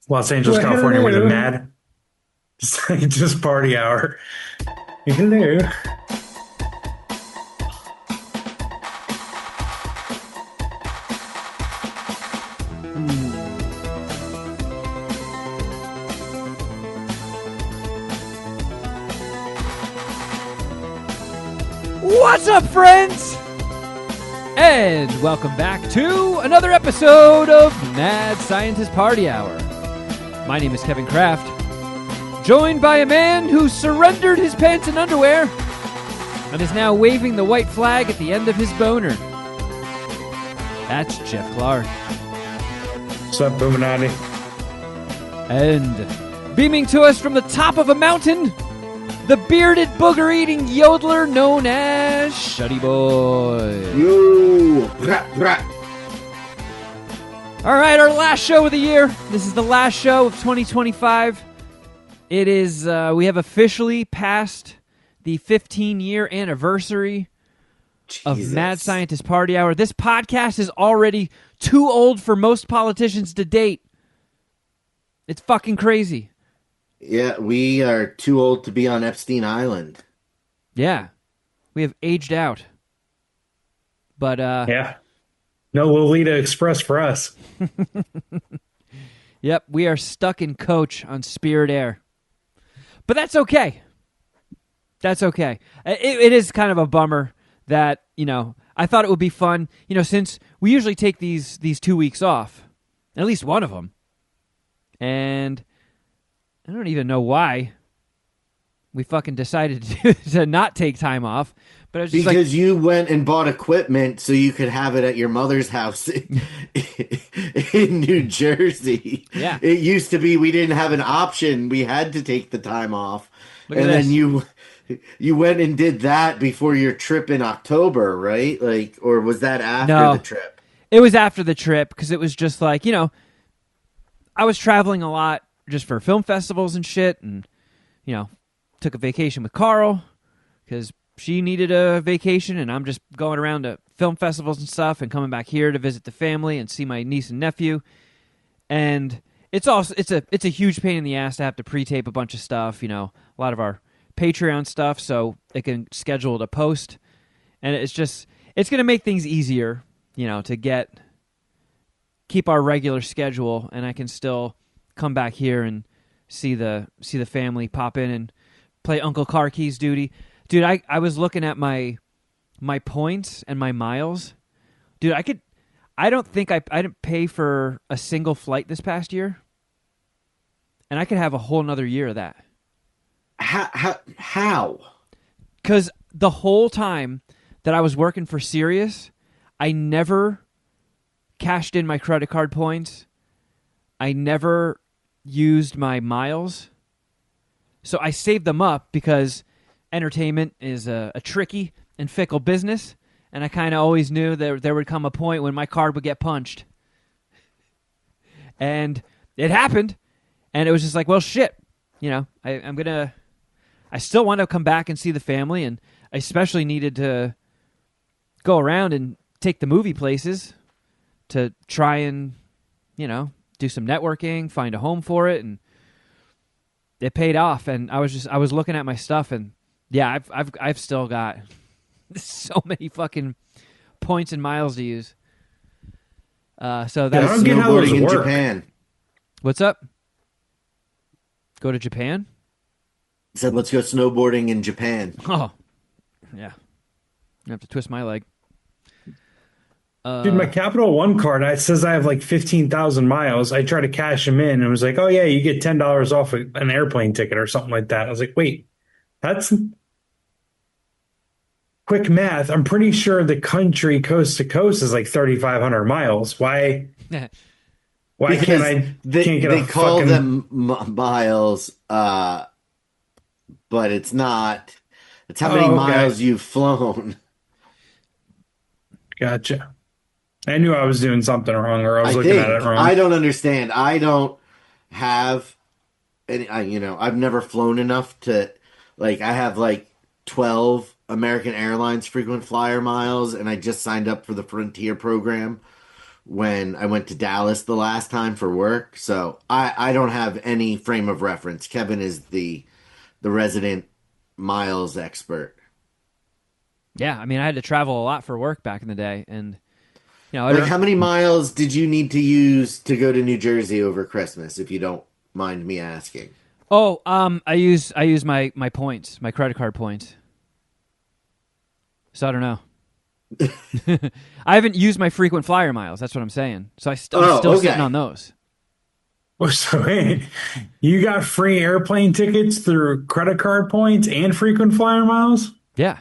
Los Angeles, California, where the mad just party hour. Hello. What's up, friends? And welcome back to another episode of Mad Scientist Party Hour. My name is Kevin Kraft, joined by a man who surrendered his pants and underwear and is now waving the white flag at the end of his boner. That's Geoff Clark. What's up, Boominati? And beaming to us from the top of a mountain, the bearded booger-eating yodeler known as Shuddy Boy. Yo! Brat, brat. All right, our last show of the year. This is the last show of 2025. It is, we have officially passed the 15-year anniversary of Mad Scientist Party Hour. This podcast is already too old for most politicians to date. It's fucking crazy. Yeah, we are too old to be on Epstein Island. Yeah, we have aged out. But, Yeah. No Lolita Express for us. Yep, we are stuck in coach on Spirit Air. But that's okay. That's okay. It is kind of a bummer that, I thought it would be fun, since we usually take these 2 weeks off, at least one of them. And I don't even know why we fucking decided to not take time off. But I was just because you went and bought equipment so you could have it at your mother's house in New Jersey. Yeah. It used to be we didn't have an option. We had to take the time off. Look at And this. then you went and did that before your trip in October, right? Or was that after No. the trip? It was after the trip because it was just like, I was traveling a lot just for film festivals and shit, and took a vacation with Carl because she needed a vacation, and I'm just going around to film festivals and stuff and coming back here to visit the family and see my niece and nephew. And it's a huge pain in the ass to have to pre-tape a bunch of stuff, a lot of our Patreon stuff, so it can schedule to post. And it's going to make things easier, to keep our regular schedule, and I can still come back here and see the family, pop in and play Uncle Car Keys duty. Dude, I was looking at my points and my miles. Dude, I don't think I didn't pay for a single flight this past year. And I could have a whole nother year of that. How? Because the whole time that I was working for Sirius, I never cashed in my credit card points. I never used my miles. So I saved them up because entertainment is a tricky and fickle business, and I kind of always knew that there would come a point when my card would get punched. And it happened, and it was just like, well, shit. I still want to come back and see the family, and I especially needed to go around and take the movie places to try and, do some networking, find a home for it, and it paid off. And I was looking at my stuff, and yeah, I've still got so many fucking points and miles to use. So I that's don't get how those Snowboarding in work. Japan. what's up. Go to Japan? Said, let's go snowboarding in Japan. Oh, yeah. I have to twist my leg. Dude, my Capital One card, it says I have like 15,000 miles. I try to cash them in and it was like, oh yeah, you get $10 off an airplane ticket or something like that. I was like, wait, that's quick math. I'm pretty sure the country coast to coast is like 3,500 miles. Why Because can't I they get they a call fucking them miles, but it's not. It's how many Oh, okay. miles you've flown. Gotcha. I knew I was doing something wrong or I was I looking think at it wrong. I don't understand. I don't have any. I've never flown enough to I have 12 American Airlines frequent flyer miles, and I just signed up for the Frontier program, when I went to Dallas the last time for work. So I don't have any frame of reference. Kevin is the resident miles expert. Yeah, I mean, I had to travel a lot for work back in the day, and I Like, don't. how many miles did you need to use to go to New Jersey over Christmas, if you don't mind me asking? Oh, I use my points, my credit card points. So I don't know. I haven't used my frequent flyer miles. That's what I'm saying. So I'm still Oh, sitting okay. on those. So hey, you got free airplane tickets through credit card points and frequent flyer miles? Yeah,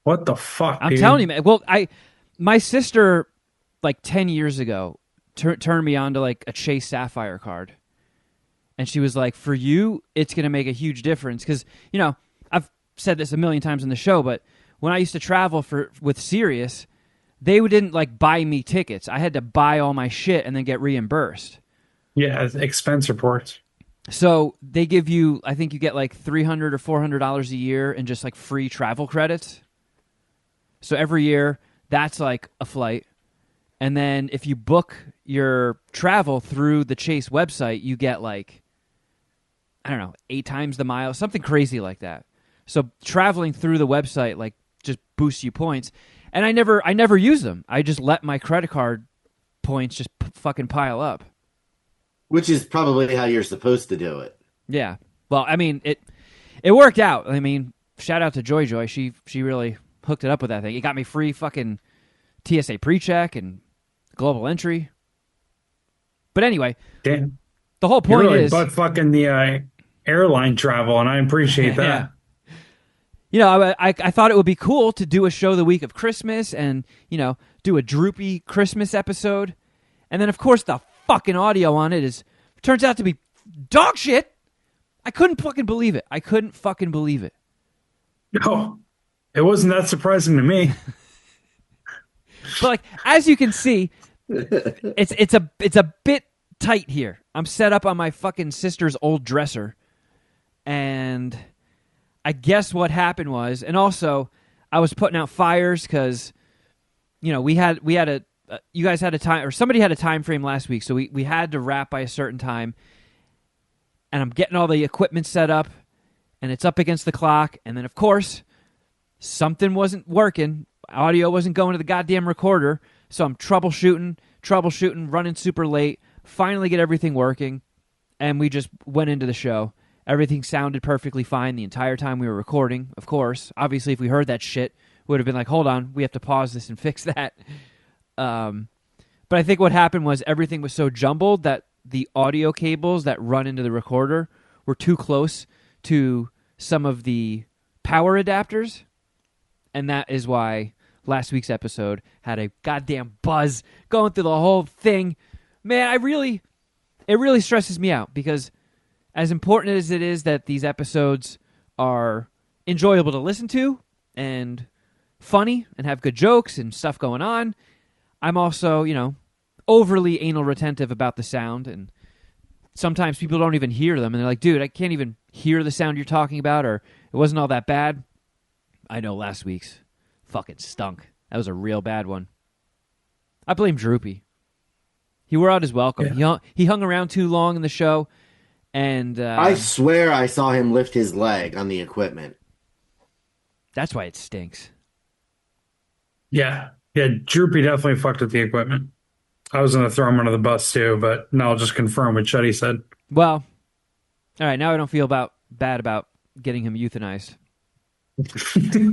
What the fuck, I'm telling you, dude? man. Well, my sister like 10 years ago turned me on to like a Chase Sapphire card, and she was like, "For you, it's going to make a huge difference." Because I've said this a million times in the show, but when I used to travel with Sirius, they didn't like buy me tickets. I had to buy all my shit and then get reimbursed. Yeah, expense reports. So they give you, I think you get like $300 or $400 a year in just like free travel credits. So every year, that's like a flight. And then if you book your travel through the Chase website, you get like, I don't know, 8 times the miles, something crazy like that. So traveling through the website like just boosts you points. And I never use them. I just let my credit card points just fucking pile up. Which is probably how you're supposed to do it. Yeah. Well, I mean, it worked out. I mean, shout out to Joy Joy. She really hooked it up with that thing. It got me free fucking TSA pre-check and global entry. But anyway, Damn, the whole you're point really is, butt fucking the airline travel, and I appreciate yeah. that. I thought it would be cool to do a show the week of Christmas and, do a droopy Christmas episode. And then, of course, the fucking audio on it turns out to be dog shit. I couldn't fucking believe it. I couldn't fucking believe it. No, it wasn't that surprising to me. But like, as you can see, it's a bit tight here. I'm set up on my fucking sister's old dresser, and I guess what happened was, and also I was putting out fires because we had a you guys had a time, or somebody had a time frame last week, so we had to wrap by a certain time, and I'm getting all the equipment set up, and it's up against the clock, and then of course something wasn't working, audio wasn't going to the goddamn recorder, so I'm troubleshooting, running super late, finally get everything working, and we just went into the show. Everything sounded perfectly fine the entire time we were recording. Of course, obviously, if we heard that shit, we would have been like, hold on, we have to pause this and fix that. But I think what happened was everything was so jumbled that the audio cables that run into the recorder were too close to some of the power adapters. And that is why last week's episode had a goddamn buzz going through the whole thing. Man, it really stresses me out because as important as it is that these episodes are enjoyable to listen to and funny and have good jokes and stuff going on, I'm also, overly anal retentive about the sound, and sometimes people don't even hear them, and they're like, dude, I can't even hear the sound you're talking about, or it wasn't all that bad. I know last week's fucking stunk. That was a real bad one. I blame Droopy. He wore out his welcome. Yeah. He hung around too long in the show, and I swear I saw him lift his leg on the equipment. that's why it stinks. Yeah, yeah, Droopy definitely fucked with the equipment. I was gonna throw him under the bus too, but no, I'll just confirm what Shuddy said. Well, all right, now I don't feel bad about getting him euthanized.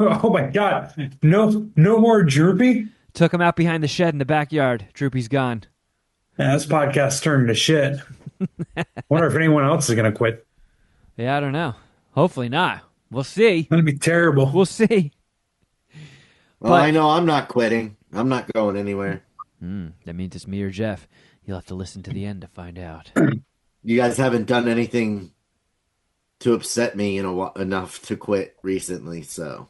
Oh my God, no more Droopy. Took him out behind the shed in the backyard. Droopy's gone. Yeah, this podcast turned to shit. Wonder if anyone else is gonna quit. Yeah, I don't know. Hopefully not. We'll see. That'd be terrible. We'll see. Well, But I know I'm not quitting. I'm not going anywhere. that means it's me or Geoff. You'll have to listen to the end to find out. You guys haven't done anything to upset me enough to quit recently, so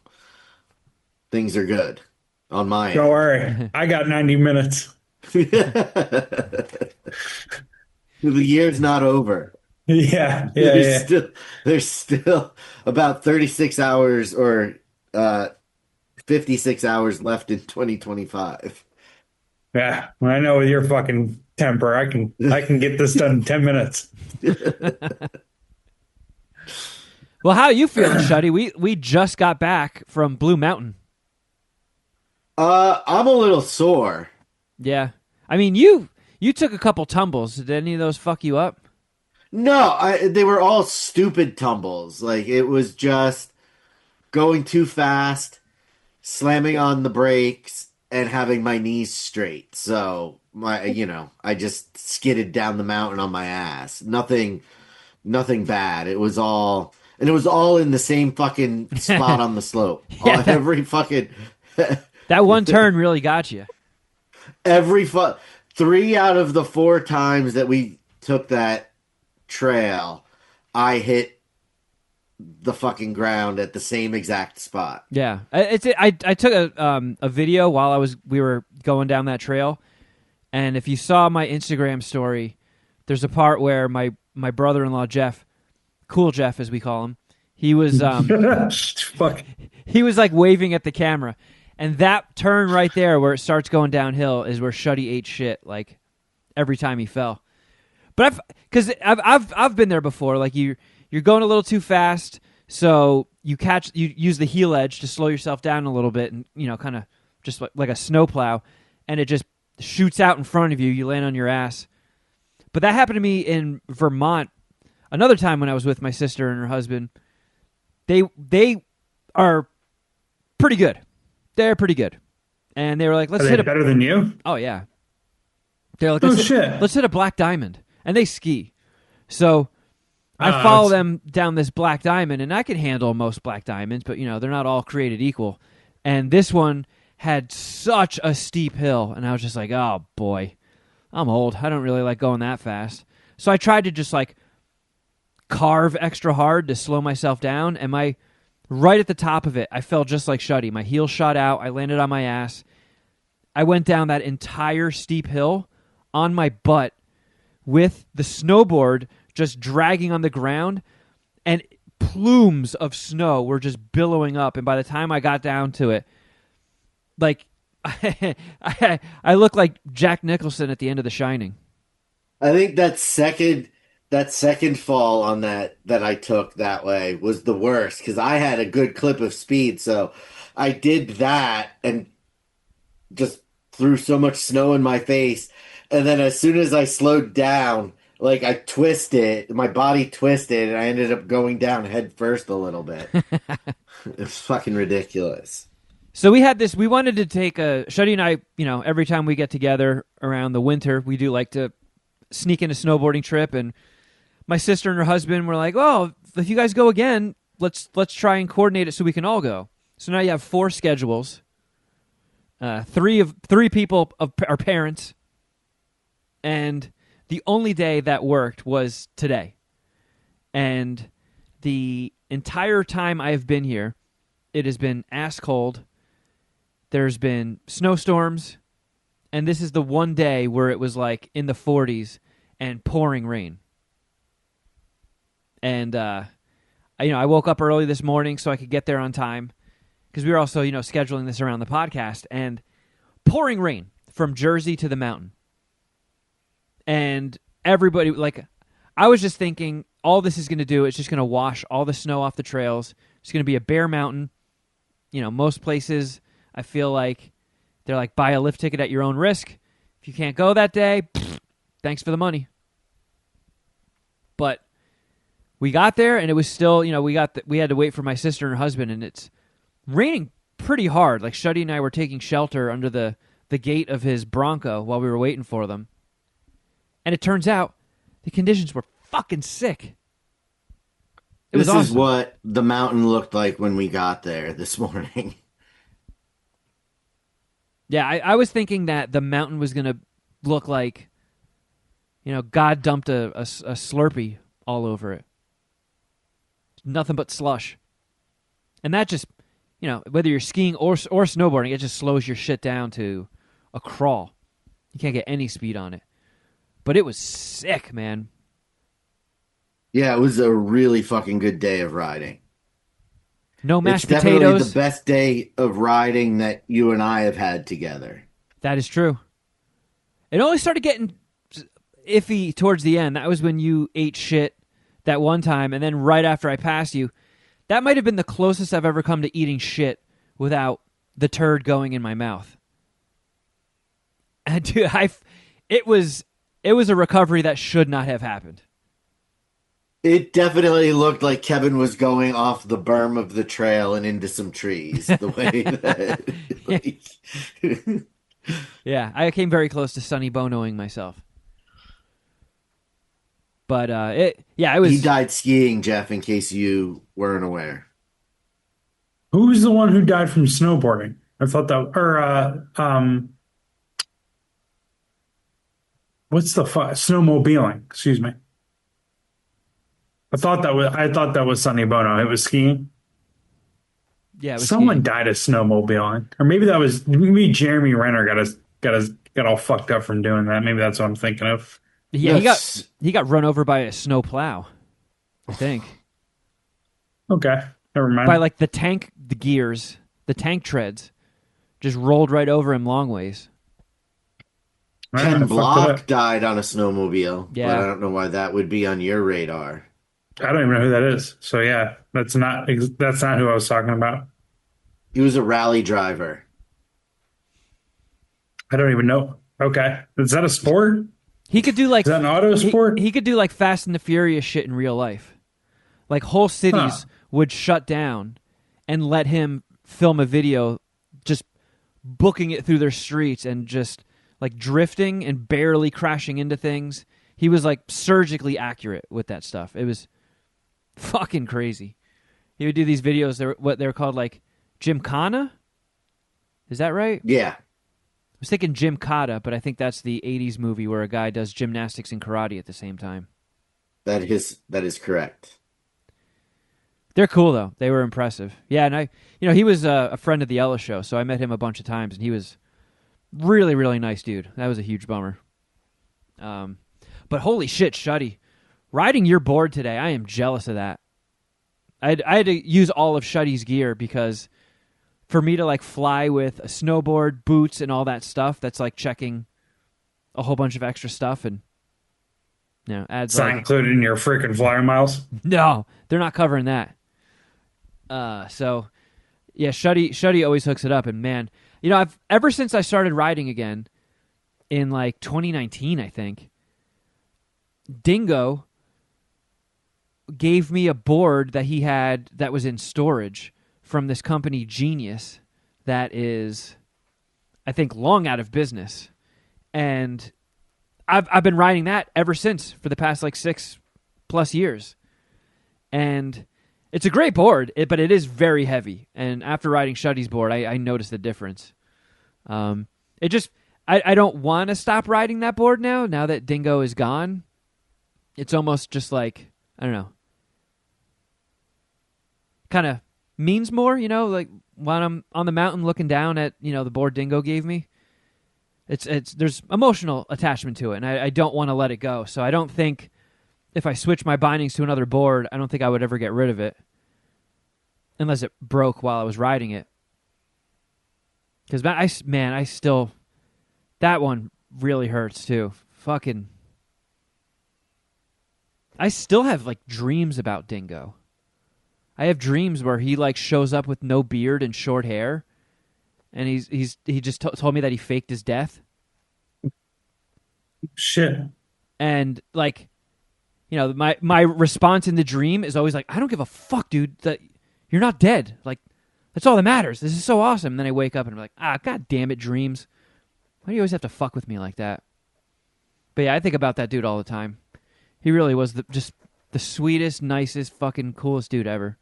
things are good on my Don't end. worry, I got 90 minutes. The year's not over. Yeah, yeah, There's yeah. still there's still about 36 hours or 56 hours left in 2025. Yeah, I know with your fucking temper, I can get this done in 10 minutes. Well, how are you feeling, Shuddy? We just got back from Blue Mountain. I'm a little sore. Yeah. I mean, you took a couple tumbles. Did any of those fuck you up? No, they were all stupid tumbles. Like it was just going too fast, slamming on the brakes, and having my knees straight. So I just skidded down the mountain on my ass. Nothing bad. And it was all in the same fucking spot on the slope. Yeah, All, every fucking that one turn really got you. every fu- 3 out of the 4 times that we took that trail, I hit the fucking ground at the same exact spot. Yeah, I took a video while we were going down that trail, and if you saw my Instagram story, there's a part where my brother-in-law Geoff, cool Geoff as we call him, he was Fuck. he was like waving at the camera, and that turn right there where it starts going downhill is where Shuddy ate shit like every time he fell. But I've been there before. Like you're going a little too fast, so you use the heel edge to slow yourself down a little bit, and kind of just like a snowplow, and it just shoots out in front of you. You land on your ass. But that happened to me in Vermont another time when I was with my sister and her husband. They are pretty good. They're pretty good, and they were like, Are "Let's they hit a." better than you? Oh yeah, they're like, Oh shit. let's hit a black diamond," and they ski. So I Uh, follow it's- them down this black diamond, and I can handle most black diamonds, but they're not all created equal. And this one had such a steep hill, and I was just like, "Oh boy, I'm old. I don't really like going that fast." So I tried to just like carve extra hard to slow myself down, and right at the top of it, I fell just like Shuddy. My heel shot out. I landed on my ass. I went down that entire steep hill on my butt with the snowboard just dragging on the ground, and plumes of snow were just billowing up. And by the time I got down to it, like I looked like Jack Nicholson at the end of The Shining. I think that second fall on that I took that way was the worst because I had a good clip of speed, so I did that and just threw so much snow in my face, and then as soon as I slowed down, like I twisted, my body twisted, and I ended up going down head first a little bit. It's fucking ridiculous. So we had this. We wanted to take Shuddy and I. Every time we get together around the winter, we do like to sneak in a snowboarding trip. And my sister and her husband were like, "Oh, if you guys go again, let's try and coordinate it so we can all go." So now you have 4 schedules. Three people are parents, and the only day that worked was today. And the entire time I have been here, it has been ass cold. There's been snowstorms, and this is the one day where it was like in the 40s and pouring rain. And I woke up early this morning so I could get there on time because we were also scheduling this around the podcast, and pouring rain from Jersey to the mountain. And everybody, like, I was just thinking all this is going to do is just going to wash all the snow off the trails. It's going to be a bare mountain. Most places I feel like they're like, buy a lift ticket at your own risk. If you can't go that day, thanks for the money. But we got there, and it was still, we had to wait for my sister and her husband, and it's raining pretty hard. Like Shuddy and I were taking shelter under the gate of his Bronco while we were waiting for them. And it turns out the conditions were fucking sick. It was This is awesome. what the mountain looked like when we got there this morning. Yeah, I was thinking that the mountain was going to look like, God dumped a Slurpee all over it. Nothing but slush. And that just, whether you're skiing or snowboarding, it just slows your shit down to a crawl. You can't get any speed on it. But it was sick, man. Yeah, it was a really fucking good day of riding. No mashed It's definitely potatoes. the best day of riding that you and I have had together. That is true. It only started getting iffy towards the end. That was when you ate shit that one time, and then right after I passed you, that might have been the closest I've ever come to eating shit without the turd going in my mouth. And dude, it was a recovery that should not have happened. It definitely looked like Kevin was going off the berm of the trail and into some trees. The way that, like, Yeah, I came very close to Sonny Bonoing myself. But it was. he died skiing, Jeff. In case you weren't aware, Who's the one who died from snowboarding? I thought that, or what's the snowmobiling? Excuse me. I thought that was Sonny Bono. It was skiing. Yeah, it was Someone skiing. died of snowmobiling, or maybe Jeremy Renner got all fucked up from doing that. Maybe that's what I'm thinking of. Yeah, yes. he got run over by a snow plow, I think. Okay, never By mind. like the tank treads just rolled right over him long ways. All right, I Ken fucked it Block up. died on a snowmobile, but Yeah. I don't know why that would be on your radar. I don't even know who that is. So yeah, that's not who I was talking about. He was a rally driver. I don't even know. Okay, is that a sport? He could do like Is that an auto sport? he could do like Fast and the Furious shit in real life. Like whole cities Huh. would shut down and let him film a video just booking it through their streets and just like drifting and barely crashing into things. He was like surgically accurate with that stuff. It was fucking crazy. He would do these videos, what they're called, like Gymkhana? Is that right? Yeah, I was thinking Gymkata, but I think that's the 80s movie where a guy does gymnastics and karate at the same time. that is correct. They're cool, though. They were impressive. Yeah, and he was a friend of the Ella Show, so I met him a bunch of times, and he was really, really nice dude. That was a huge bummer. But holy shit, Shuddy. Riding your board today, I am jealous of that. I had to use all of Shuddy's gear because for me to like fly with a snowboard, boots, and all that stuff, that's like checking a whole bunch of extra stuff and adds It's not like included in your freaking flyer miles. no, they're not covering that. So yeah, Shuddy always hooks it up, and man, I've ever since I started riding again in like 2019, I think, Dingo gave me a board that he had that was in storage from this company Genius that is, I think, long out of business, and I've been riding that ever since for the past like 6+ years, and it's a great board, but it is very heavy. And after riding Shuddy's board, I noticed the difference. It just I don't want to stop riding that board now. Now that Dingo is gone, it's almost just like I don't know, kind of means more. Like when I'm on the mountain looking down at the board Dingo gave me. It's there's emotional attachment to it, and I don't want to let it go. So I don't think if I switch my bindings to another board, I don't think I would ever get rid of it unless it broke while I was riding it. Because I still that one really hurts too. Fucking, I still have like dreams about Dingo. I have dreams where he like shows up with no beard and short hair. And he just told me that he faked his death. Shit. And like, my response in the dream is always like, I don't give a fuck, dude. That you're not dead. Like, that's all that matters. This is so awesome. And then I wake up and I'm like, god damn it, dreams. Why do you always have to fuck with me like that? But yeah, I think about that dude all the time. He really was just the sweetest, nicest, fucking coolest dude ever.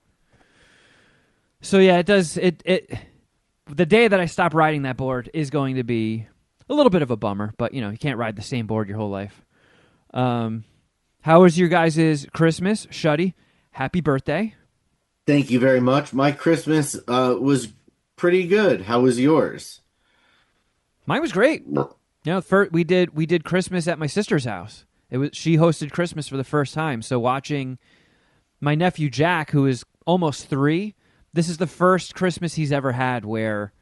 So yeah, the day that I stop riding that board is going to be a little bit of a bummer, but you can't ride the same board your whole life. How was your guys' Christmas? Shuddy, happy birthday. Thank you very much. My Christmas was pretty good. How was yours? Mine was great. First we did Christmas at my sister's house. She hosted Christmas for the first time. So watching my nephew Jack, who is almost 3, this is the first Christmas he's ever had where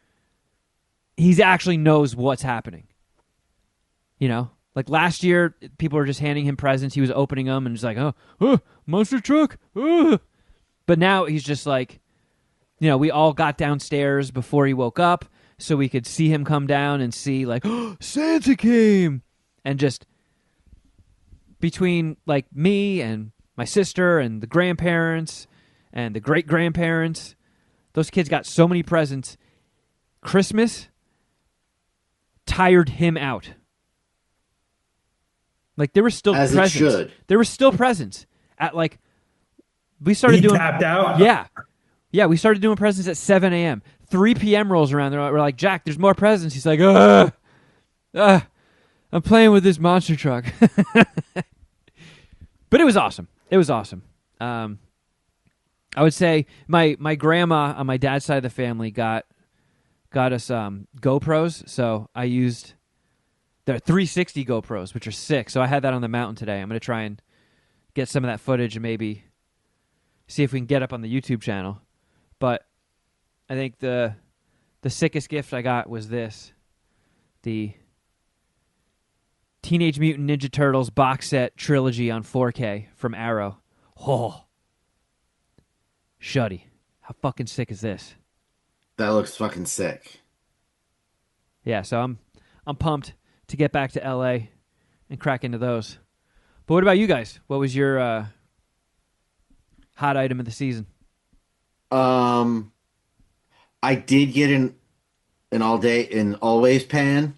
he actually knows what's happening. You know, like last year, people were just handing him presents. He was opening them and just like, oh, monster truck. Oh. But now he's just like, we all got downstairs before he woke up so we could see him come down and see like, oh, Santa came. And just between like me and my sister and the grandparents and the great-grandparents, those kids got so many presents. Christmas tired him out. Like there were still As presents. it should. There were still presents at like we started doing tapped out. Yeah, we started doing presents at 7 a.m. 3 p.m. rolls around. We're like, Jack, there's more presents. He's like, I'm playing with this monster truck. But it was awesome. It was awesome. I would say my grandma on my dad's side of the family got us GoPros. So I used their 360 GoPros, which are sick. So I had that on the mountain today. I'm going to try and get some of that footage and maybe see if we can get up on the YouTube channel. But I think the sickest gift I got was this. The Teenage Mutant Ninja Turtles box set trilogy on 4K from Arrow. Oh. Shuddy. How fucking sick is this? That looks fucking sick. Yeah, so I'm pumped to get back to LA and crack into those. But what about you guys? What was your hot item of the season? I did get an always pan.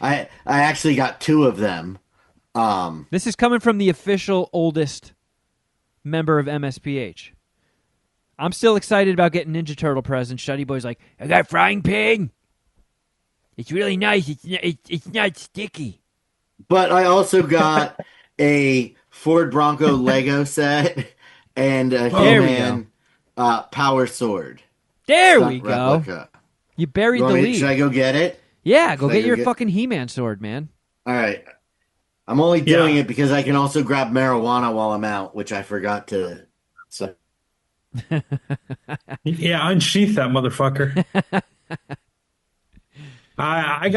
I actually got two of them. This is coming from the official oldest member of MSPH. I'm still excited about getting Ninja Turtle presents. Shuddy Boy's like, I got frying pan. It's really nice. It's not sticky. But I also got a Ford Bronco Lego set and a He-Man power sword. There Stunt we go. replica. You buried the lead. Should I go get it? Yeah, go get your fucking He-Man sword, man. All right. I'm only doing it because I can also grab marijuana while I'm out, which I forgot to. So. Yeah, unsheath that motherfucker. I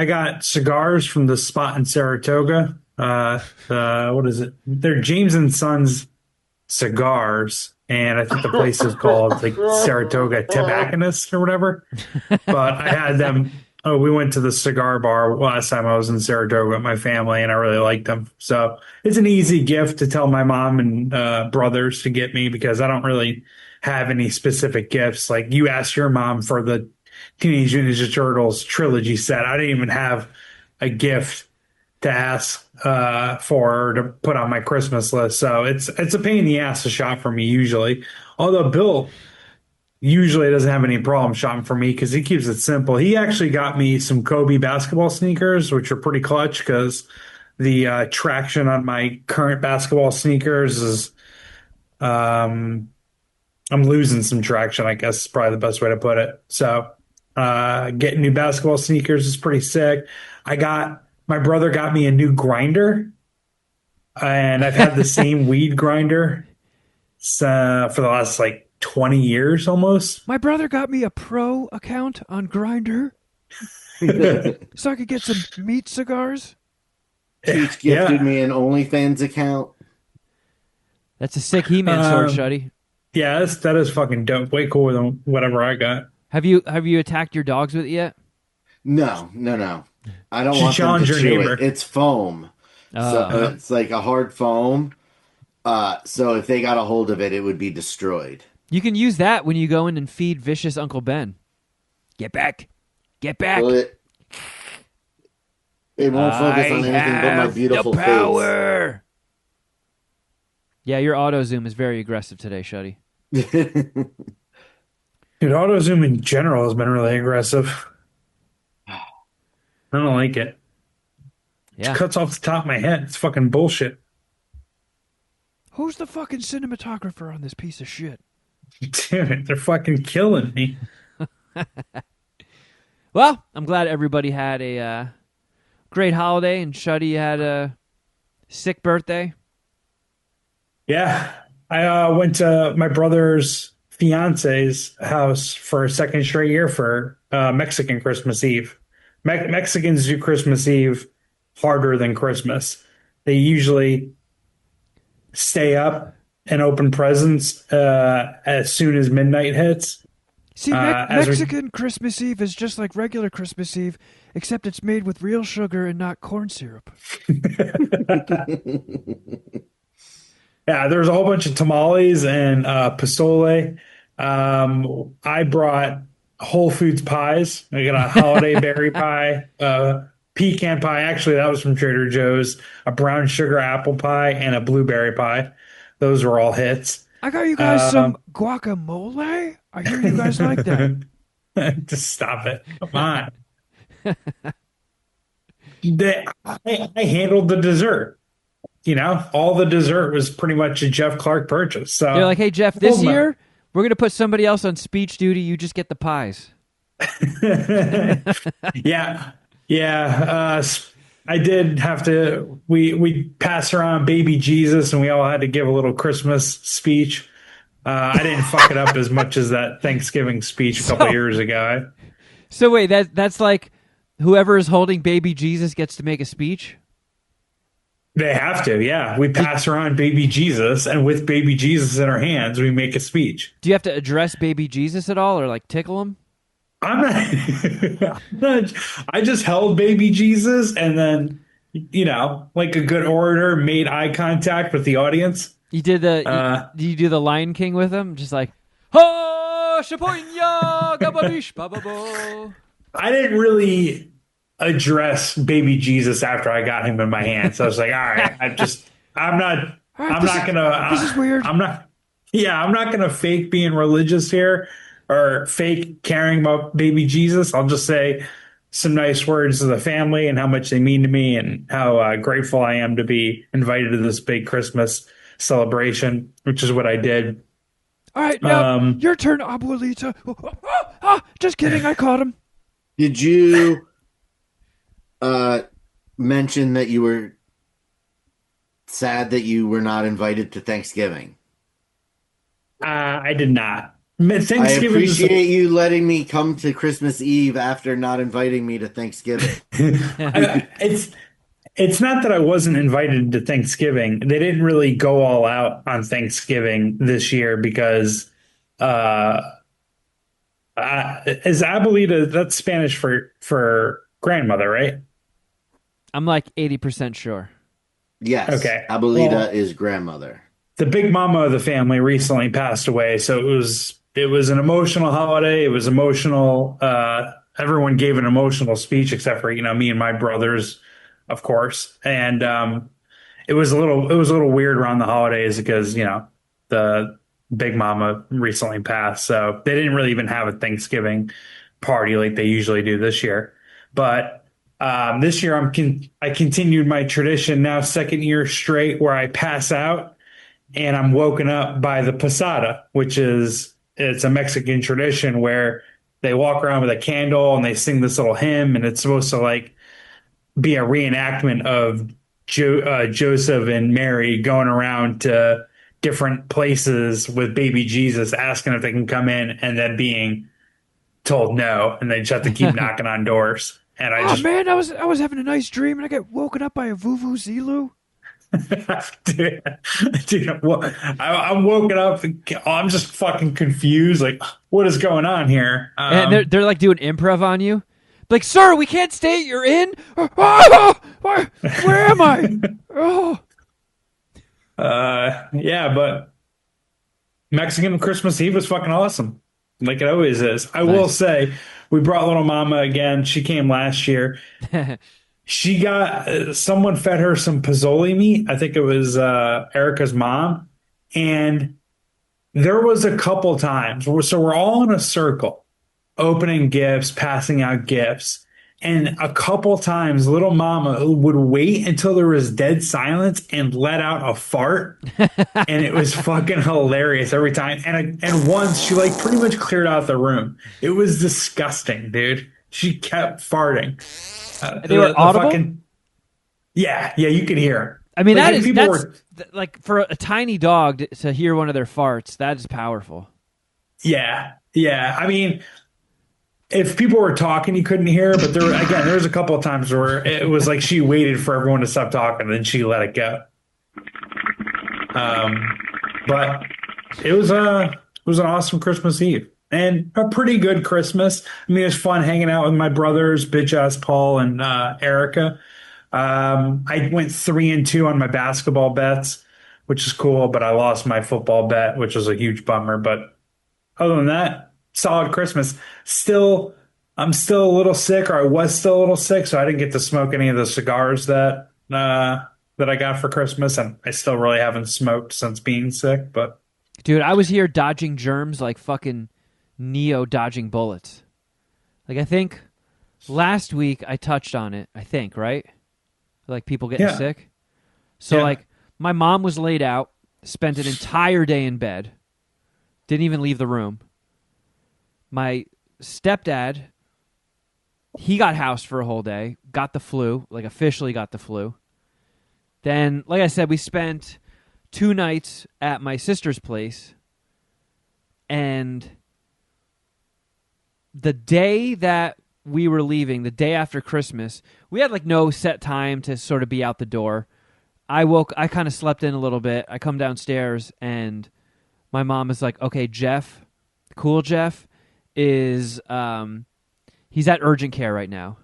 got cigars from the spot in Saratoga. What is it? They're James and Sons cigars, and I think the place is called like Saratoga Tobacconist or whatever. But I had them. Oh, we went to the cigar bar last time I was in Saratoga with my family, and I really liked them. So it's an easy gift to tell my mom and brothers to get me because I don't really have any specific gifts. Like you asked your mom for the Teenage Mutant Ninja Turtles trilogy set. I didn't even have a gift to ask for or to put on my Christmas list. So it's a pain in the ass to shop for me usually. Although Bill usually doesn't have any problem shopping for me because he keeps it simple. He actually got me some Kobe basketball sneakers, which are pretty clutch because the traction on my current basketball sneakers is I'm losing some traction, I guess is probably the best way to put it. So getting new basketball sneakers is pretty sick. My brother got me a new grinder, and I've had the same weed grinder for the last like 20 years almost. My brother got me a pro account on Grindr so I could get some meat cigars. Peach gifted me an OnlyFans account. That's a sick He-Man sword, Shuddy. Yeah, that is fucking dope. Way cooler than whatever I got. Have you attacked your dogs with it yet? No. I don't want them to chew it. It's foam. So it's like a hard foam. So if they got a hold of it, it would be destroyed. You can use that when you go in and feed vicious Uncle Ben. Get back. Get back. Well, it won't focus on anything but my beautiful the power. face. Yeah, your auto zoom is very aggressive today, Shuddy. Dude, auto zoom in general has been really aggressive. I don't like it. Yeah. It cuts off the top of my head. It's fucking bullshit. Who's the fucking cinematographer on this piece of shit? Dude, they're fucking killing me. Well, I'm glad everybody had a great holiday, and Shuddy had a sick birthday. Yeah. I went to my brother's fiance's house for a second straight year for Mexican Christmas Eve. Mexicans do Christmas Eve harder than Christmas. They usually stay up and open presents as soon as midnight hits. See, As we Mexican Christmas Eve is just like regular Christmas Eve, except it's made with real sugar and not corn syrup. Yeah, there's a whole bunch of tamales and pozole. I brought Whole Foods pies. I got a holiday berry pie, pecan pie. Actually, that was from Trader Joe's. A brown sugar apple pie and a blueberry pie. Those were all hits. I got you guys some guacamole. I hear you guys like that. Just stop it. Come on. I handled the dessert. All the dessert was pretty much a Jeff Clark purchase. So They're like, hey, Jeff, this year we're going to put somebody else on speech duty. You just get the pies. Yeah. Yeah. I did have to, we passed around baby Jesus and we all had to give a little Christmas speech. I didn't fuck it up as much as that Thanksgiving speech a couple years ago. So wait, that's like whoever is holding baby Jesus gets to make a speech? They have to, yeah. We pass around baby Jesus, and with baby Jesus in our hands, we make a speech. Do you have to address baby Jesus at all or like tickle him? I'm not, I just held baby Jesus and then, like a good orator, made eye contact with the audience. You did did you do the Lion King with him? Just like, ho, shaponya, gababish, bababo. I didn't really address baby Jesus after I got him in my hands. So I was like, all right, I'm not gonna. This is weird. I'm not gonna fake being religious here or fake caring about baby Jesus. I'll just say some nice words to the family and how much they mean to me and how grateful I am to be invited to this big Christmas celebration, which is what I did. All right, now your turn, Abuelita. Just kidding, I caught him. Did you mention that you were sad that you were not invited to Thanksgiving? I did not. I appreciate you letting me come to Christmas Eve after not inviting me to Thanksgiving. It's not that I wasn't invited to Thanksgiving. They didn't really go all out on Thanksgiving this year because is abuelita, that's Spanish for grandmother, right? I'm like 80% sure. Yes. Okay. Abuelita is grandmother. The big mama of the family recently passed away, so it was an emotional holiday. It was emotional. Everyone gave an emotional speech except for me and my brothers, of course. And it was a little weird around the holidays because the big mama recently passed, so they didn't really even have a Thanksgiving party like they usually do this year. But this year I continued my tradition now, second year straight, where I pass out and I'm woken up by the posada, it's a Mexican tradition where they walk around with a candle and they sing this little hymn, and it's supposed to like be a reenactment of Joseph and Mary going around to different places with baby Jesus, asking if they can come in, and then being told no, and they just have to keep knocking on doors. And I was having a nice dream, and I get woken up by a vuvuzelu. dude, I'm woken up. I'm just fucking confused. Like, what is going on here? And they're like doing improv on you. Like, sir, we can't stay. You're in. Where am I? Oh. Yeah, but Mexican Christmas Eve was fucking awesome, like it always is. I will say, we brought little mama again. She came last year. She got someone fed her some pozole meat. I think it was Erica's mom, and there was a couple times so we're all in a circle, opening gifts, passing out gifts. And a couple times, little mama would wait until there was dead silence and let out a fart. And it was fucking hilarious every time. And once she like pretty much cleared out the room. It was disgusting, dude. She kept farting. They were audible? Yeah, you could hear her. I mean, like, that's like for a tiny dog to hear one of their farts, that is powerful. Yeah. I mean, if people were talking, you couldn't hear. But there was a couple of times where it was like she waited for everyone to stop talking, and then she let it go. Um, but it was an awesome Christmas Eve and a pretty good Christmas. I mean, it was fun hanging out with my brothers, bitch ass Paul and Erica. I went 3-2 on my basketball bets, which is cool, but I lost my football bet, which was a huge bummer. But other than that, solid Christmas. Still, I'm still a little sick, or I was still a little sick, so I didn't get to smoke any of the cigars that I got for Christmas, and I still really haven't smoked since being sick. But Dude, I was here dodging germs like fucking Neo dodging bullets. Like I think last week I touched on it, I think, right? Like people getting yeah, sick. So yeah. like my mom was laid out, spent an entire day in bed, didn't even leave the room. My stepdad, he got housed for a whole day, got the flu, like officially got the flu. Then, like I said, we spent 2 nights at my sister's place, and the day that we were leaving, the day after Christmas, we had like no set time to sort of be out the door. I kind of slept in a little bit. I come downstairs and my mom is like, okay, Jeff is, he's at urgent care right now.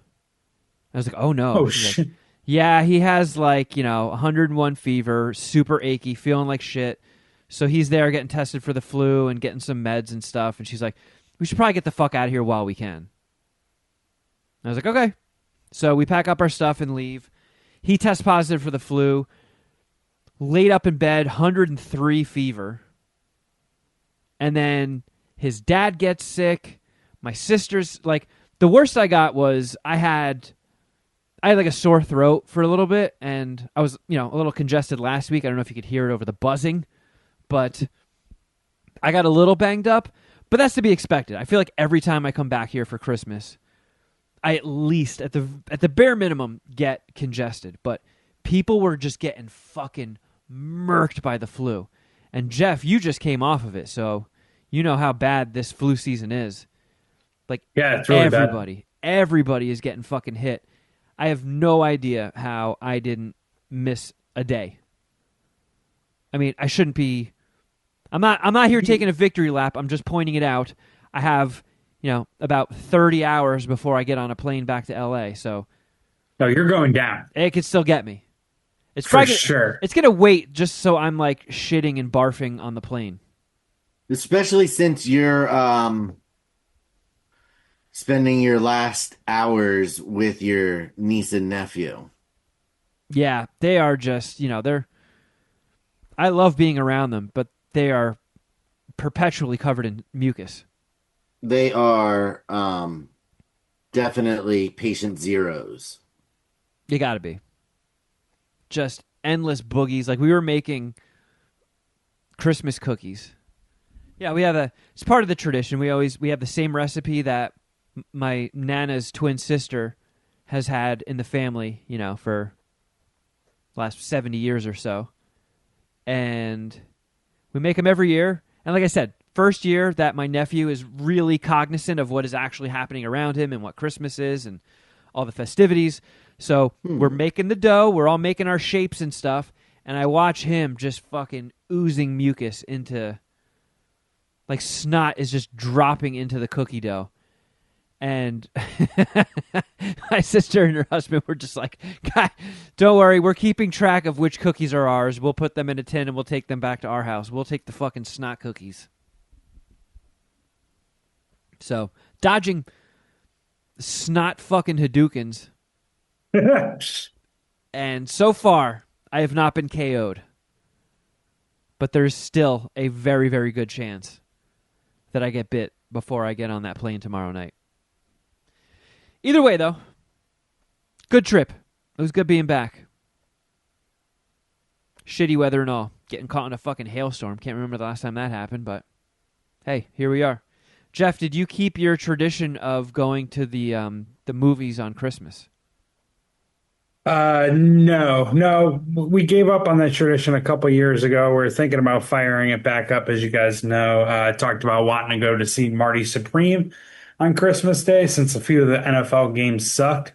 I was like, oh no. Oh She's like, shit. yeah, he has like, 101 fever, super achy, feeling like shit. So he's there getting tested for the flu and getting some meds and stuff. And she's like, we should probably get the fuck out of here while we can. I was like, okay. So we pack up our stuff and leave. He tests positive for the flu, laid up in bed, 103 fever. And then his dad gets sick. My sister's like, the worst I got was I had like a sore throat for a little bit, and I was, a little congested last week. I don't know if you could hear it over the buzzing, but I got a little banged up, but that's to be expected. I feel like every time I come back here for Christmas, I at least at the bare minimum get congested, but people were just getting fucking murked by the flu. And Jeff, you just came off of it, so you know how bad this flu season is. Like Yeah, it's really bad. everybody is getting fucking hit. I have no idea how I didn't miss a day. I mean, I shouldn't be. I'm not here taking a victory lap. I'm just pointing it out. I have, about 30 hours before I get on a plane back to LA, so No, you're going down it could still get me. It's for probably sure. it's gonna wait just so I'm like shitting and barfing on the plane. Especially since you're spending your last hours with your niece and nephew. Yeah, they are just, they're. I love being around them, but they are perpetually covered in mucus. They are definitely patient zeros. You got to be. Just endless boogies. Like we were making Christmas cookies. Yeah, it's part of the tradition. We have the same recipe that my Nana's twin sister has had in the family, for the last 70 years or so. And we make them every year. And like I said, first year that my nephew is really cognizant of what is actually happening around him and what Christmas is and all the festivities. So we're making the dough. We're all making our shapes and stuff. And I watch him just fucking oozing mucus into, like snot is just dropping into the cookie dough. And my sister and her husband were just like, God, don't worry, we're keeping track of which cookies are ours. We'll put them in a tin and we'll take them back to our house. We'll take the fucking snot cookies. So, dodging snot fucking Hadoukens. And so far, I have not been KO'd. But there's still a very, very good chance that I get bit before I get on that plane tomorrow night. Either way, though, good trip. It was good being back. Shitty weather and all. Getting caught in a fucking hailstorm. Can't remember the last time that happened, but hey, here we are. Jeff, did you keep your tradition of going to the movies on Christmas? No. We gave up on that tradition a couple years ago. We're thinking about firing it back up, as you guys know. I talked about wanting to go to see Marty Supreme. on Christmas Day since a few of the NFL games sucked,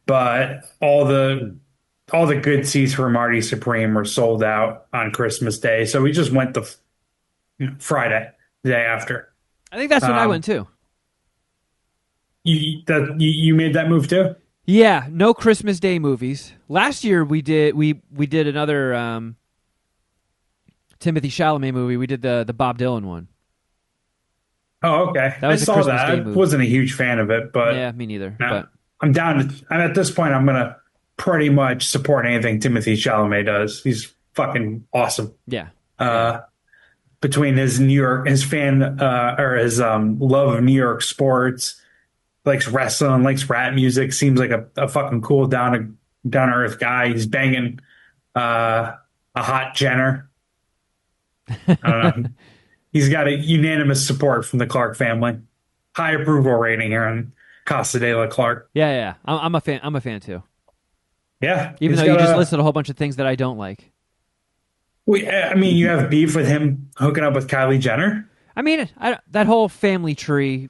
but all the good seats for Marty Supreme were sold out on Christmas Day. So we just went the Friday, the day after. I think that's when I went Um, too. you made that move too? Yeah, no Christmas Day movies. Last year we did another Timothy Chalamet movie. We did the Bob Dylan one. Oh, okay. That I was a saw Christmas that. Day I movie. wasn't a huge fan of it, but Yeah, me neither. no, But I'm down. I'm at this point. I'm gonna pretty much support anything Timothy Chalamet does. He's fucking awesome. yeah, yeah, Uh, between his New York, his fan or his love of New York sports, likes wrestling, likes rap music, seems like a fucking cool down to earth guy. He's banging a hot Jenner. I don't know. He's got a unanimous support from the Clark family. High approval rating here on Casa de la Clark. yeah. I'm a fan. I'm a fan too. Yeah, Even he's though you got just a. listed a whole bunch of things that I don't like. I mean, you have beef with him hooking up with Kylie Jenner. I mean, that whole family tree,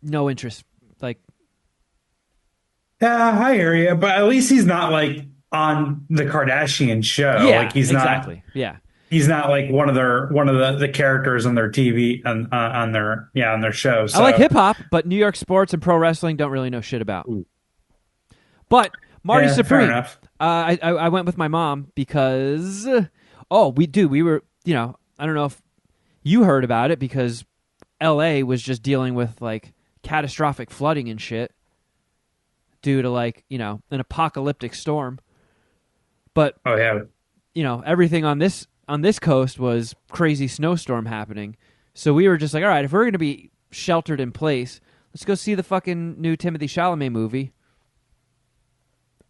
no interest. Like, Yeah, I hear you, but at least he's not like on the Kardashian show. yeah, Like exactly. Yeah, he's not like one of the characters on their TV on their show. I like So hip hop, but New York sports and pro wrestling don't really know shit about. But Marty yeah, fair Supreme, enough. I went with my mom because we were I don't know if you heard about it because L.A. was just dealing with like catastrophic flooding and shit due to like an apocalyptic storm. But Oh yeah, everything on this coast was crazy snowstorm happening. So we were just like, all right, if we're gonna be sheltered in place, let's go see the fucking new Timothy Chalamet movie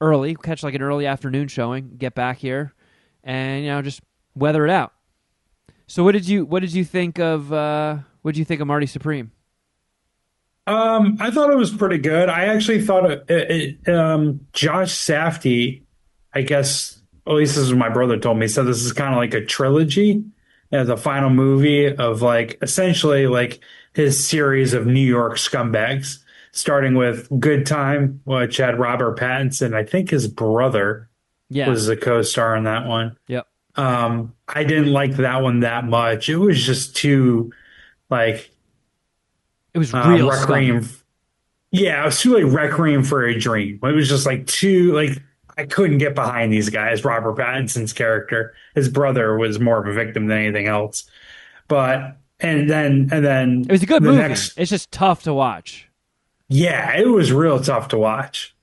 early, catch like an early afternoon showing, get back here, and just weather it out. So what did you think of Marty Supreme? I thought it was pretty good. I actually thought Josh Safdie, I guess, at least this is what my brother told me, said this is kind of like a trilogy, the final movie of like essentially like his series of New York scumbags, starting with Good Time, which had Robert Pattinson. I think his brother Yeah. was a co-star in that one. Yep. I didn't like that one that much. It was just too like It was real scummy. Requiem. Yeah, it was too like Requiem for a Dream. It was just like too like I couldn't get behind these guys. Robert Pattinson's character, his brother was more of a victim than anything else. But and then It was a good the movie. next, It's just tough to watch. yeah, it was real tough to watch.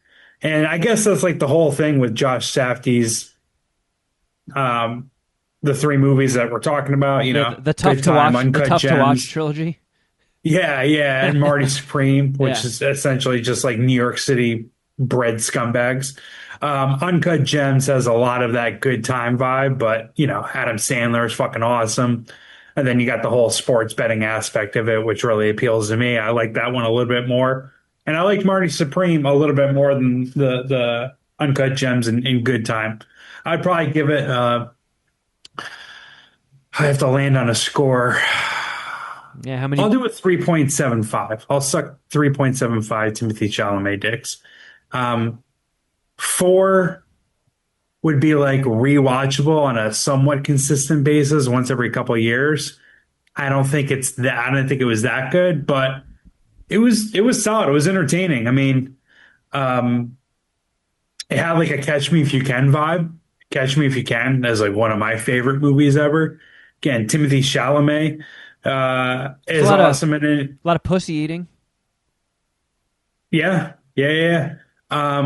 And I guess that's like the whole thing with Josh Safdie's um the three movies that we're talking about, The tough Good to Time, watch, the Uncut tough to watch Gems. trilogy. Yeah, yeah, and Marty Supreme, Yeah. which is essentially just like New York City bred scumbags. Uncut Gems has a lot of that good time vibe, but Adam Sandler is fucking awesome. And then you got the whole sports betting aspect of it, which really appeals to me. I like that one a little bit more. And I like Marty Supreme a little bit more than the Uncut Gems in Good Time. I'd probably give it I have to land on a score. Yeah, how many? I'll do it 3.75. I'll suck 3.75 Timothy Chalamet dicks. Um, 4 would be like rewatchable on a somewhat consistent basis once every couple of years. I don't think it was that good, but it was solid. It was entertaining. I mean, um, it had like a Catch Me If You Can vibe. Catch Me If You Can is like one of my favorite movies ever. Again, Timothy Chalamet It's is awesome in it. a lot of pussy eating. Yeah, yeah, yeah.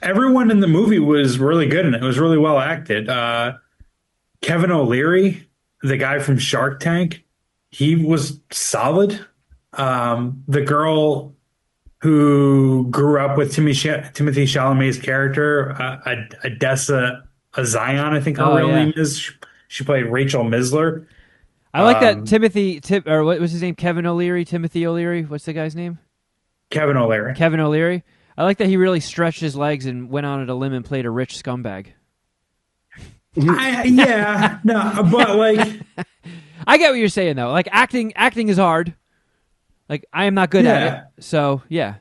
Everyone in the movie was really good in it. It was really well acted. Kevin O'Leary, the guy from Shark Tank, he was solid. The girl who grew up with Timothy Chalamet's character, Adessa Zion, I think her Oh real yeah, name is. She played Rachel Misler. I like that Um, or what was his name? Kevin O'Leary, Timothy O'Leary. What's the guy's name? Kevin O'Leary. Kevin O'Leary. I like that he really stretched his legs and went on at a limb and played a rich scumbag. Yeah, no, but like. I get what you're saying though. Like acting is hard. Like I am not good at Yeah. it. So yeah,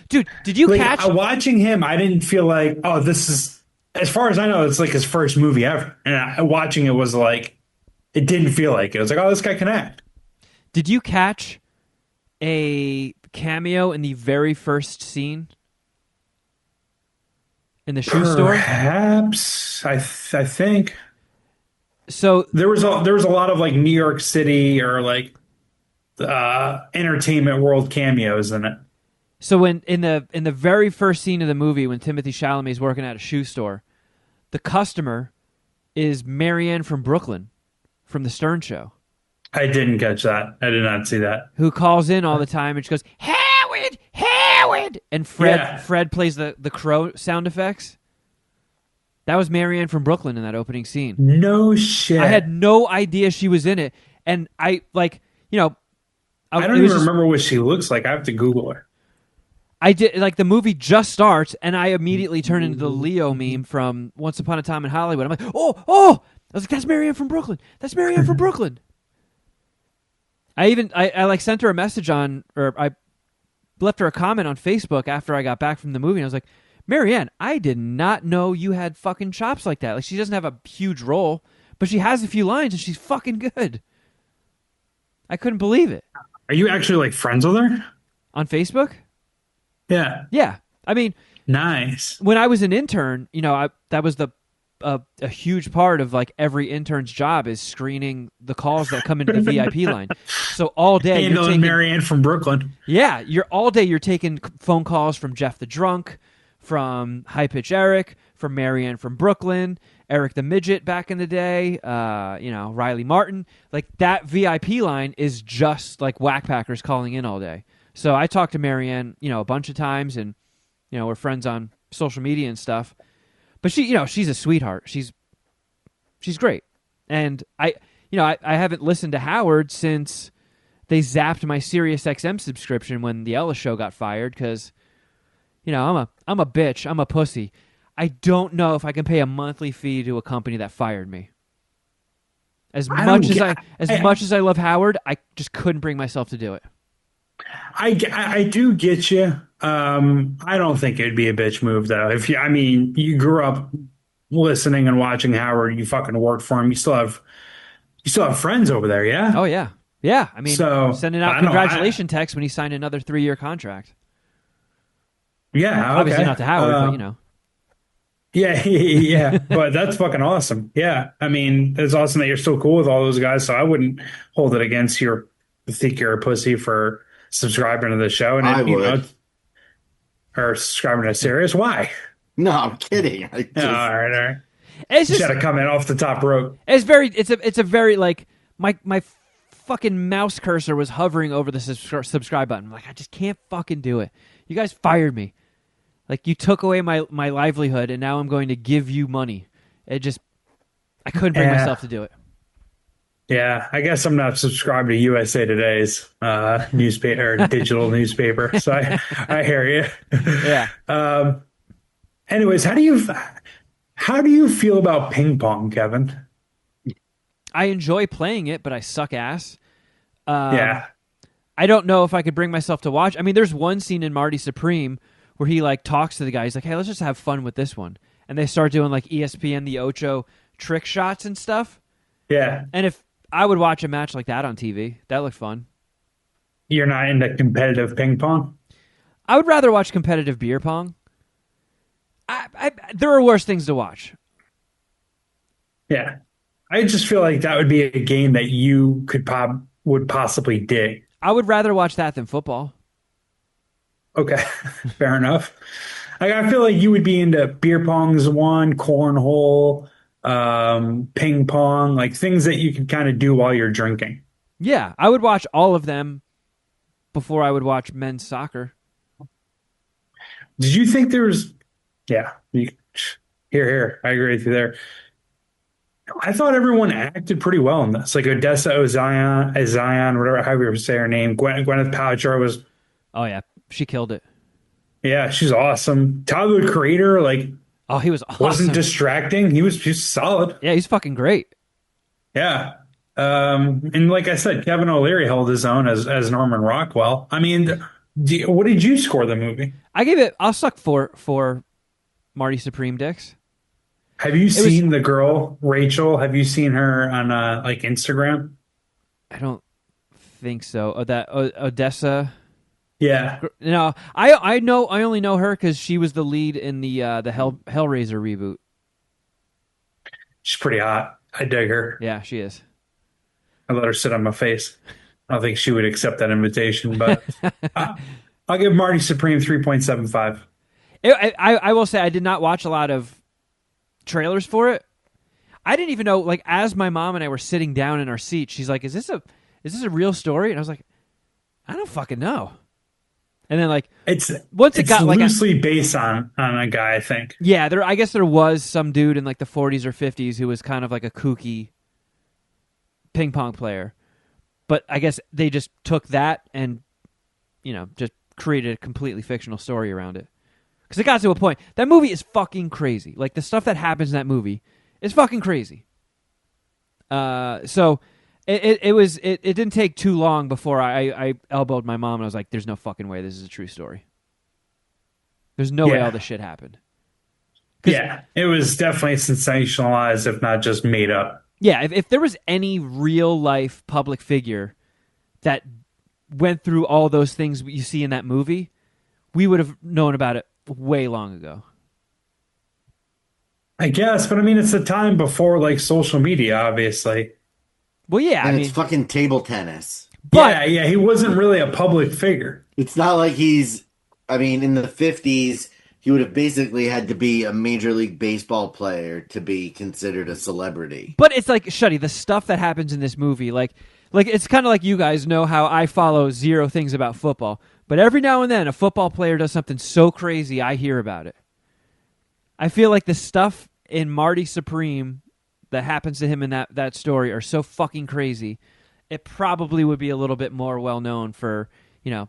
dude, did you Like catch? watching him, I didn't feel like, oh, this is, as far as I know, it's like his first movie ever. And watching it was like, it didn't feel like it. It was like, oh, this guy can act. Did you catch a cameo in the very first scene in the shoe store? Perhaps I think So there was a lot of like New York City or like entertainment world cameos in it. So when in the very first scene of the movie, when Timothy Chalamet's working at a shoe store, the customer is Marianne from Brooklyn, from the Stern Show, I didn't catch that. I did not see that. who calls in all the time and she goes, "Howard, Howard," and Fred Yeah. Fred plays the crow sound effects. That was Marianne from Brooklyn in that opening scene. No shit. I had no idea she was in it, and I like I don't it even was just- remember what she looks like. I have to Google her. I did like the movie just starts, and I immediately turn into the Leo meme from Once Upon a Time in Hollywood. I'm like, oh! I was like, that's Marianne from Brooklyn. That's Marianne from Brooklyn. I like sent her a message or I left her a comment on Facebook after I got back from the movie. And I was like, Marianne, I did not know you had fucking chops like that. Like she doesn't have a huge role, but she has a few lines and she's fucking good. I couldn't believe it. Are you actually like friends with her? On Facebook? Yeah. Yeah. I mean, Nice. when I was an intern, that was a huge part of like every intern's job is screening the calls that come into the VIP line. So all day you're Handling taking, Marianne from Brooklyn. yeah, you're taking phone calls from Geoff the Drunk, from High Pitch Eric, from Marianne from Brooklyn, Eric the Midget back in the day, Riley Martin. Like that VIP line is just like whackpackers calling in all day. So I talked to Marianne, a bunch of times, and we're friends on social media and stuff. But she's a sweetheart. She's great. And I haven't listened to Howard since they zapped my SiriusXM subscription when the Ellis show got fired because I'm a bitch. I'm a pussy. I don't know if I can pay a monthly fee to a company that fired me. As much as I love Howard, I just couldn't bring myself to do it. I do get you. I don't think it'd be a bitch move though. You grew up listening and watching Howard, you fucking worked for him. You still have friends over there, yeah? Oh yeah. Yeah. I mean, So, sending out I don't know, congratulation texts when he signed another 3-year contract. Yeah, Obviously okay. not to Howard, but Yeah, yeah, but that's fucking awesome. Yeah, I mean, it's awesome that you're still cool with all those guys. So I wouldn't hold it against your think you're a pussy for subscribing to the show and I would. or subscribing to Sirius. Why? No, I'm kidding. I just, All right. It's You just got to come in off the top rope. it's a very like my fucking mouse cursor was hovering over the subscribe button. I'm like, I just can't fucking do it. You guys fired me. Like you took away my livelihood and now I'm going to give you money. I couldn't bring myself to do it. Yeah, I guess I'm not subscribed to USA Today's newspaper or digital newspaper. So I hear you. Yeah. Anyways, how do you feel about ping pong, Kevin? I enjoy playing it, but I suck ass. Yeah. I don't know if I could bring myself to watch. I mean, there's one scene in Marty Supreme where he like talks to the guy. He's like, "Hey, let's just have fun with this one." And they start doing like ESPN the Ocho trick shots and stuff. Yeah. And if I would watch a match like that on TV, that looked fun. You're not into competitive ping pong? I would rather watch competitive beer pong. There are worse things to watch. Yeah. I just feel like that would be a game that you would possibly dig. I would rather watch that than football. Okay. Fair enough. I feel like you would be into beer pong's one, cornhole, ping pong, like things that you can kind of do while you're drinking. Yeah, I would watch all of them before I would watch men's soccer. Did you think there was, yeah, here, I agree with you there. I thought everyone acted pretty well in this. Like Odessa Zion, whatever, however you say her name, Gwyneth Paltrow was, Oh yeah, she killed it. yeah, she's awesome. Tyler, the Creator, like, Oh, he was awesome. wasn't distracting. He was solid. Yeah, he's fucking great. Yeah. And like I said, Kevin O'Leary held his own as Norman Rockwell. I mean, what did you score the movie? I gave it. I'll suck for Marty Supreme dicks. Have you It was. seen the girl Rachel? Have you seen her on like Instagram? I don't think so. That Odessa. Yeah, No, I know. I only know her because she was the lead in the Hellraiser reboot. she's pretty hot. I dig her. Yeah, she is. I let her sit on my face. I don't think she would accept that invitation, but I, I'll give Marty Supreme 3.75. I will say I did not watch a lot of trailers for it. I didn't even know. Like as my mom and I were sitting down in our seat, she's like, is this a real story?" And I was like, "I don't fucking know." And then like It's once it it's got like loosely based on a guy, I think. yeah, I guess there was some dude in like the 40s or 50s who was kind of like a kooky ping pong player. But I guess they just took that and just created a completely fictional story around it. Because it got to a point. That movie is fucking crazy. Like the stuff that happens in that movie is fucking crazy. So it didn't take too long before I elbowed my mom and I was like, "There's no fucking way this is a true story. There's no way Yeah. all this shit happened." Yeah, it was definitely sensationalized, if not just made up. Yeah, if there was any real life public figure that went through all those things you see in that movie, we would have known about it way long ago. I guess, but I mean, it's the time before like social media, obviously. Well, yeah, I And it's mean, fucking table tennis. but Yeah, yeah, he wasn't really a public figure. It's not like I mean, in the 50s, he would have basically had to be a Major League Baseball player to be considered a celebrity. it's like Shuddy, the stuff that happens in this movie, like it's kind of like you guys know how I follow zero things about football, but every now and then a football player does something so crazy, I hear about it. I feel like the stuff in Marty Supreme that happens to him in that story are so fucking crazy. It probably would be a little bit more well known for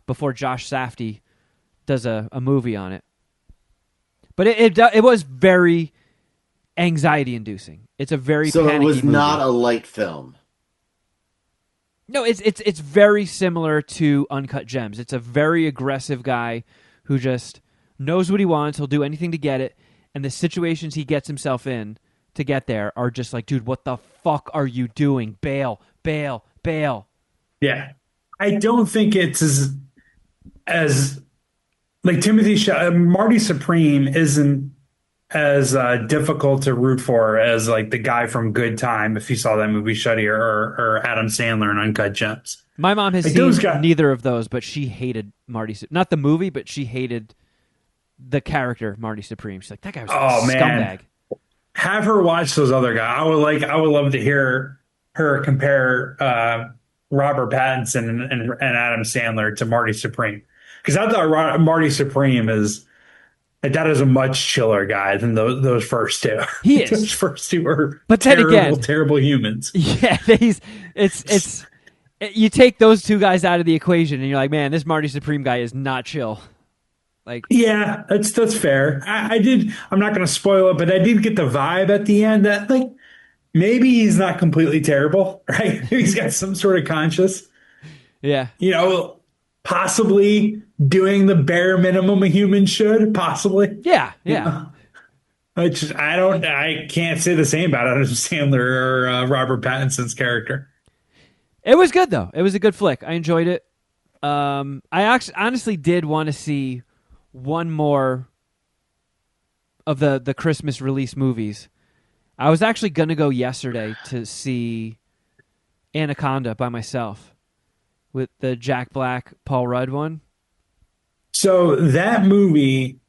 before Josh Safdie does a movie on it. But it was very anxiety inducing. It's a very So it panicky was movie. not a light film. No, it's very similar to Uncut Gems. It's a very aggressive guy who just knows what he wants. He'll do anything to get it, and the situations he gets himself in to get there are just like, dude, what the fuck are you doing? Bail, bail, bail. Yeah, I don't think it's as like Marty Supreme isn't as difficult to root for as like the guy from Good Time, if you saw that movie Shuddy, or Adam Sandler in Uncut Gems. My mom has Like seen those guys. neither of those, but she hated Not the movie, but she hated the character Marty Supreme. She's like, that guy was Oh a man, scumbag. have her watch those other guys. I would love to hear her compare Robert Pattinson and Adam Sandler to Marty Supreme, because I thought Marty Supreme is like, that is a much chiller guy than those first two. He is. Those first two are But then again, terrible humans. yeah, you take those two guys out of the equation, and you're like, man, this Marty Supreme guy is not chill. Like, Yeah, that's fair. I did. I'm not going to spoil it, but I did get the vibe at the end that like maybe he's not completely terrible, right? He's got some sort of conscience. yeah, Possibly doing the bare minimum a human should, possibly. yeah, You yeah. know? I can't say the same about Adam Sandler or Robert Pattinson's character. It was good though. It was a good flick. I enjoyed it. Honestly did want to see one more of the Christmas release movies. I was actually going to go yesterday to see Anaconda by myself with the Jack Black, Paul Rudd one. So that movie,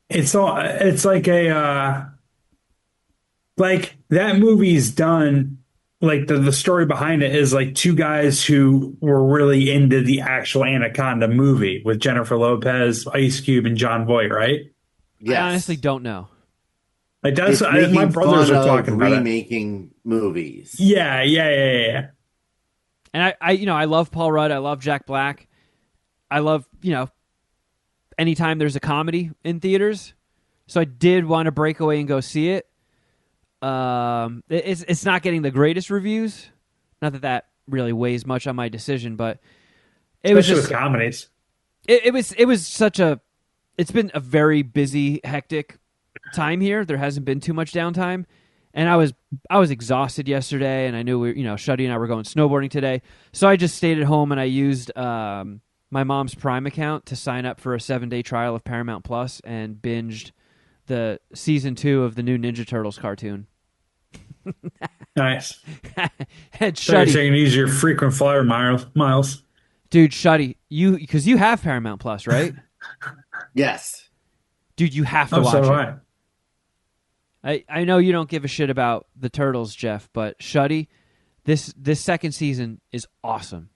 it's like like that movie's done. Like the story behind it is like two guys who were really into the actual Anaconda movie with Jennifer Lopez, Ice Cube, and John Voight, right? Yes. I honestly don't know. Like that's It's making my brothers fun are of talking about it. remaking movies. Yeah. And I love Paul Rudd. I love Jack Black. I love, anytime there's a comedy in theaters. So I did want to break away and go see it. It's not getting the greatest reviews. Not that that really weighs much on my decision, but it was Especially just with comedies. it was such a it's been a very busy, hectic time here. There hasn't been too much downtime, and I was exhausted yesterday, and I knew Shuddy and I were going snowboarding today, so I just stayed at home and I used my mom's Prime account to sign up for a 7-day trial of Paramount Plus and binged the season 2 of the new Ninja Turtles cartoon. Nice. And So you're Shuddy, going to use your frequent flyer miles. dude, Shuddy, because you have Paramount Plus, right? Yes. Dude, you have to Oh, so watch do it. I know you don't give a shit about the Turtles, Geoff, but Shuddy, this second season is awesome.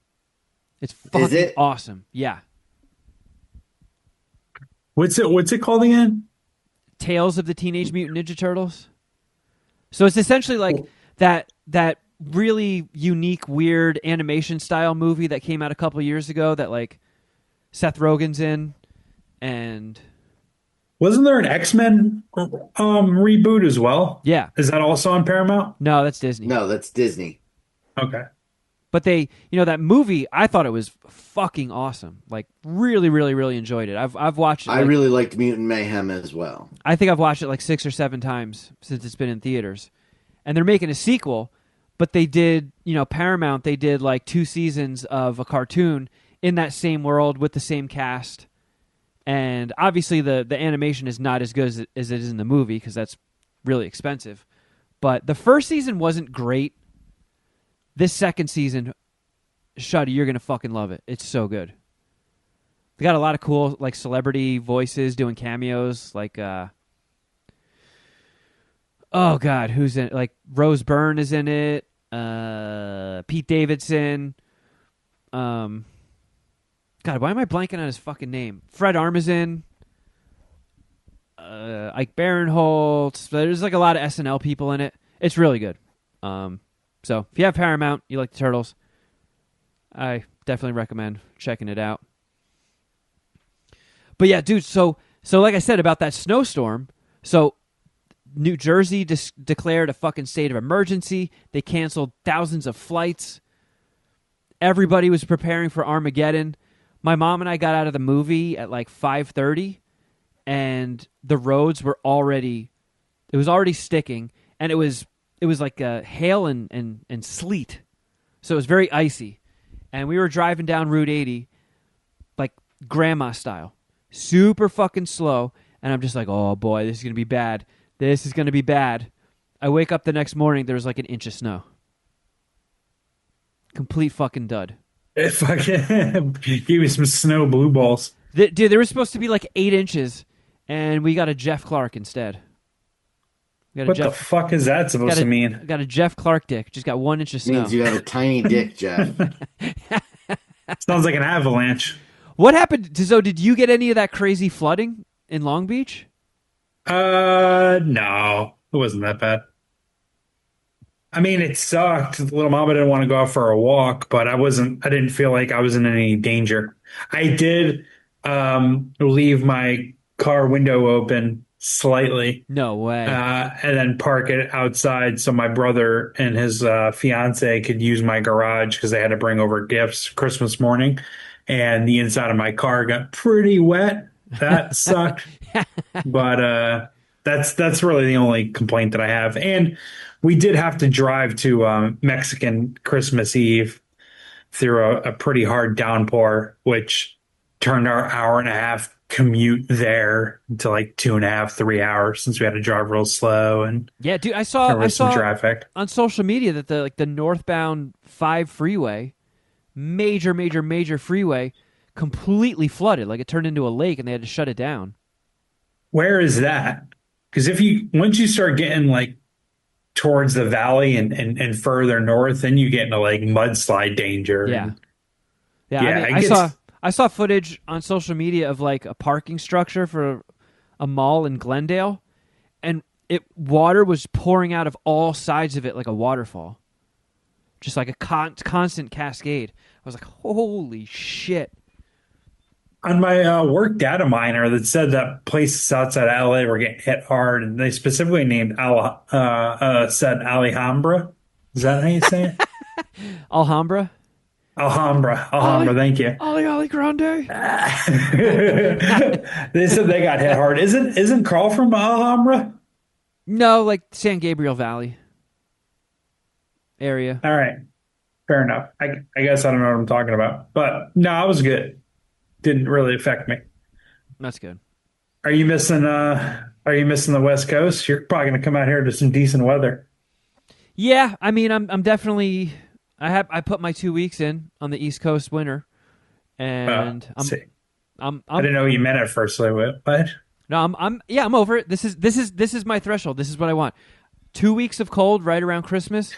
It's fucking it? awesome. Yeah. What's it called again? Tales of the Teenage Mutant Ninja Turtles. So it's essentially like that really unique, weird animation style movie that came out a couple years ago that like Seth Rogen's in, and Wasn't there an X-Men reboot as well? yeah, Is that also on Paramount? no, that's Disney. No, that's Disney. Okay. But they, that movie, I thought it was fucking awesome. Like really, really, really enjoyed it. I've watched it. I really liked Mutant Mayhem as well. I think I've watched it like 6 or 7 times since it's been in theaters. And they're making a sequel, but they did, Paramount, they did like 2 seasons of a cartoon in that same world with the same cast. And obviously the animation is not as good as it is in the movie because that's really expensive. But the first season wasn't great. This second season, Shuddy, you're going to fucking love it. It's so good. They got a lot of cool like celebrity voices doing cameos, like oh god, who's in it? Like Rose Byrne is in it, Pete Davidson, god, why am I blanking on his fucking name? Fred Armisen, Ike Barinholtz. There's like a lot of SNL people in it. It's really good. So if you have Paramount, you like the Turtles, I definitely recommend checking it out. But yeah, dude, so like I said about that snowstorm, so New Jersey declared a fucking state of emergency. They canceled thousands of flights. Everybody was preparing for Armageddon. My mom and I got out of the movie at like 5:30, and the roads were already sticking, and it was like hail and sleet. So it was very icy. And we were driving down Route 80 like grandma style. Super fucking slow. And I'm just like, oh boy, this is going to be bad. This is going to be bad. I wake up the next morning, there was like an inch of snow. Complete fucking dud. If I can give you some snow blue balls. Dude, there was supposed to be like 8 inches, and we got a Jeff Clark instead. What the fuck is that supposed to mean? Got a Jeff Clark dick. Just got 1 inch of snow. Means you have a tiny dick, Jeff. Sounds like an avalanche. What happened? So did you get any of that crazy flooding in Long Beach? No, it wasn't that bad. I mean, it sucked. Little mama didn't want to go out for a walk, but I didn't feel like I was in any danger. I did, leave my car window open slightly. No way. And then park it outside so my brother and his fiance could use my garage because they had to bring over gifts Christmas morning. And the inside of my car got pretty wet. That sucked. But that's really the only complaint that I have. And we did have to drive to Mexican Christmas Eve through a pretty hard downpour, which turned our hour and a half commute there to like 2.5, 3 hours since we had to drive real slow. And yeah, dude, I some saw traffic on social media that the northbound 5 freeway, major freeway, completely flooded. Like it turned into a lake and they had to shut it down. Where is that? Because once you start getting like towards the valley and further north, then you get into like mudslide danger. Yeah. Yeah, I mean, I saw footage on social media of like a parking structure for a mall in Glendale, and water was pouring out of all sides of it like a waterfall. Just like a constant cascade. I was like, holy shit. on my work data miner that said that places outside of LA were getting hit hard, and they specifically named said Alhambra. Is that how you say it? Alhambra. Alhambra, Alhambra. Ollie, Thank you. Ollie Grande. They said they got hit hard. Isn't Carl from Alhambra? No, like San Gabriel Valley area. All right, fair enough. I guess I don't know what I'm talking about, but no, I was good. Didn't really affect me. That's good. Are you missing the West Coast? You're probably gonna come out here to some decent weather. Yeah, I mean, I'm definitely. I put my 2 weeks in on the East Coast winter, and See, I I'm didn't know what you meant at first. So what? no, I'm over it. This is my threshold. This is what I want. 2 weeks of cold right around Christmas,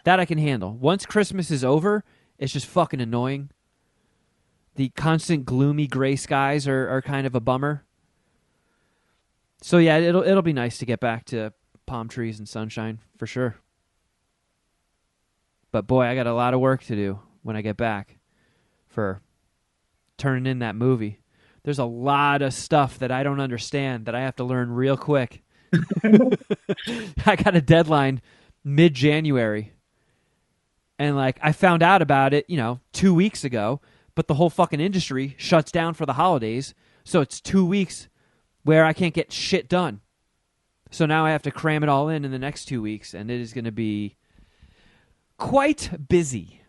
that I can handle. Once Christmas is over, it's just fucking annoying. The constant gloomy gray skies are kind of a bummer. So yeah, it'll be nice to get back to palm trees and sunshine for sure. But boy, I got a lot of work to do when I get back for turning in that movie. There's a lot of stuff that I don't understand that I have to learn real quick. I got a deadline mid-January. And like I found out about it, 2 weeks ago, but the whole fucking industry shuts down for the holidays. So it's 2 weeks where I can't get shit done. So now I have to cram it all in the next 2 weeks, and it is going to be quite busy.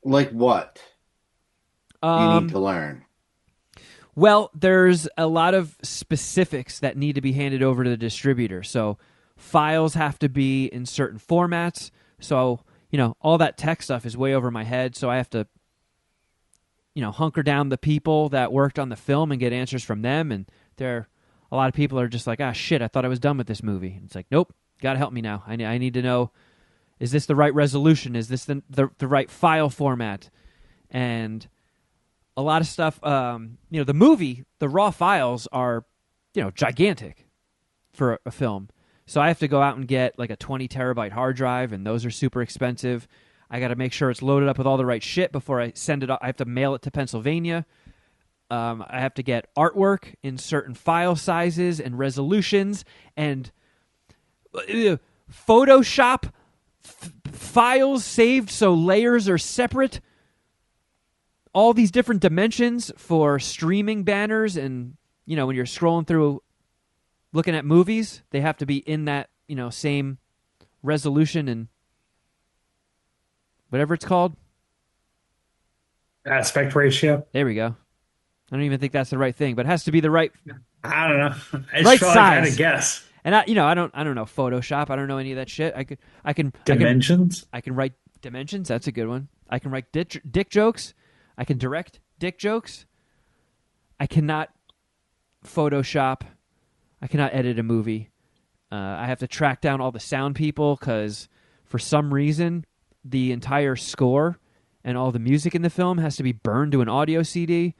Like what you need to learn? Well, there's a lot of specifics that need to be handed over to the distributor. So files have to be in certain formats. So, all that tech stuff is way over my head. So I have to, hunker down the people that worked on the film and get answers from them. And a lot of people are just like, shit, I thought I was done with this movie. And it's like, nope, got to help me now. I need to know, is this the right resolution? Is this the right file format? And a lot of stuff, the movie, the raw files are, gigantic for a film. So I have to go out and get like a 20 terabyte hard drive, and those are super expensive. I got to make sure it's loaded up with all the right shit before I send it. I have to mail it to Pennsylvania. I have to get artwork in certain file sizes and resolutions, and Photoshop files saved so layers are separate. All these different dimensions for streaming banners, and when you're scrolling through looking at movies, they have to be in that same resolution and whatever it's called. Aspect ratio. There we go. I don't even think that's the right thing, but it has to be the right I don't know. I just right felt like I had size. to guess. And I don't know Photoshop. I don't know any of that shit. I can Dimensions. I can write dimensions. That's a good one. I can write dick jokes. I can direct dick jokes. I cannot Photoshop. I cannot edit a movie. I have to track down all the sound people because for some reason the entire score and all the music in the film has to be burned to an audio CD.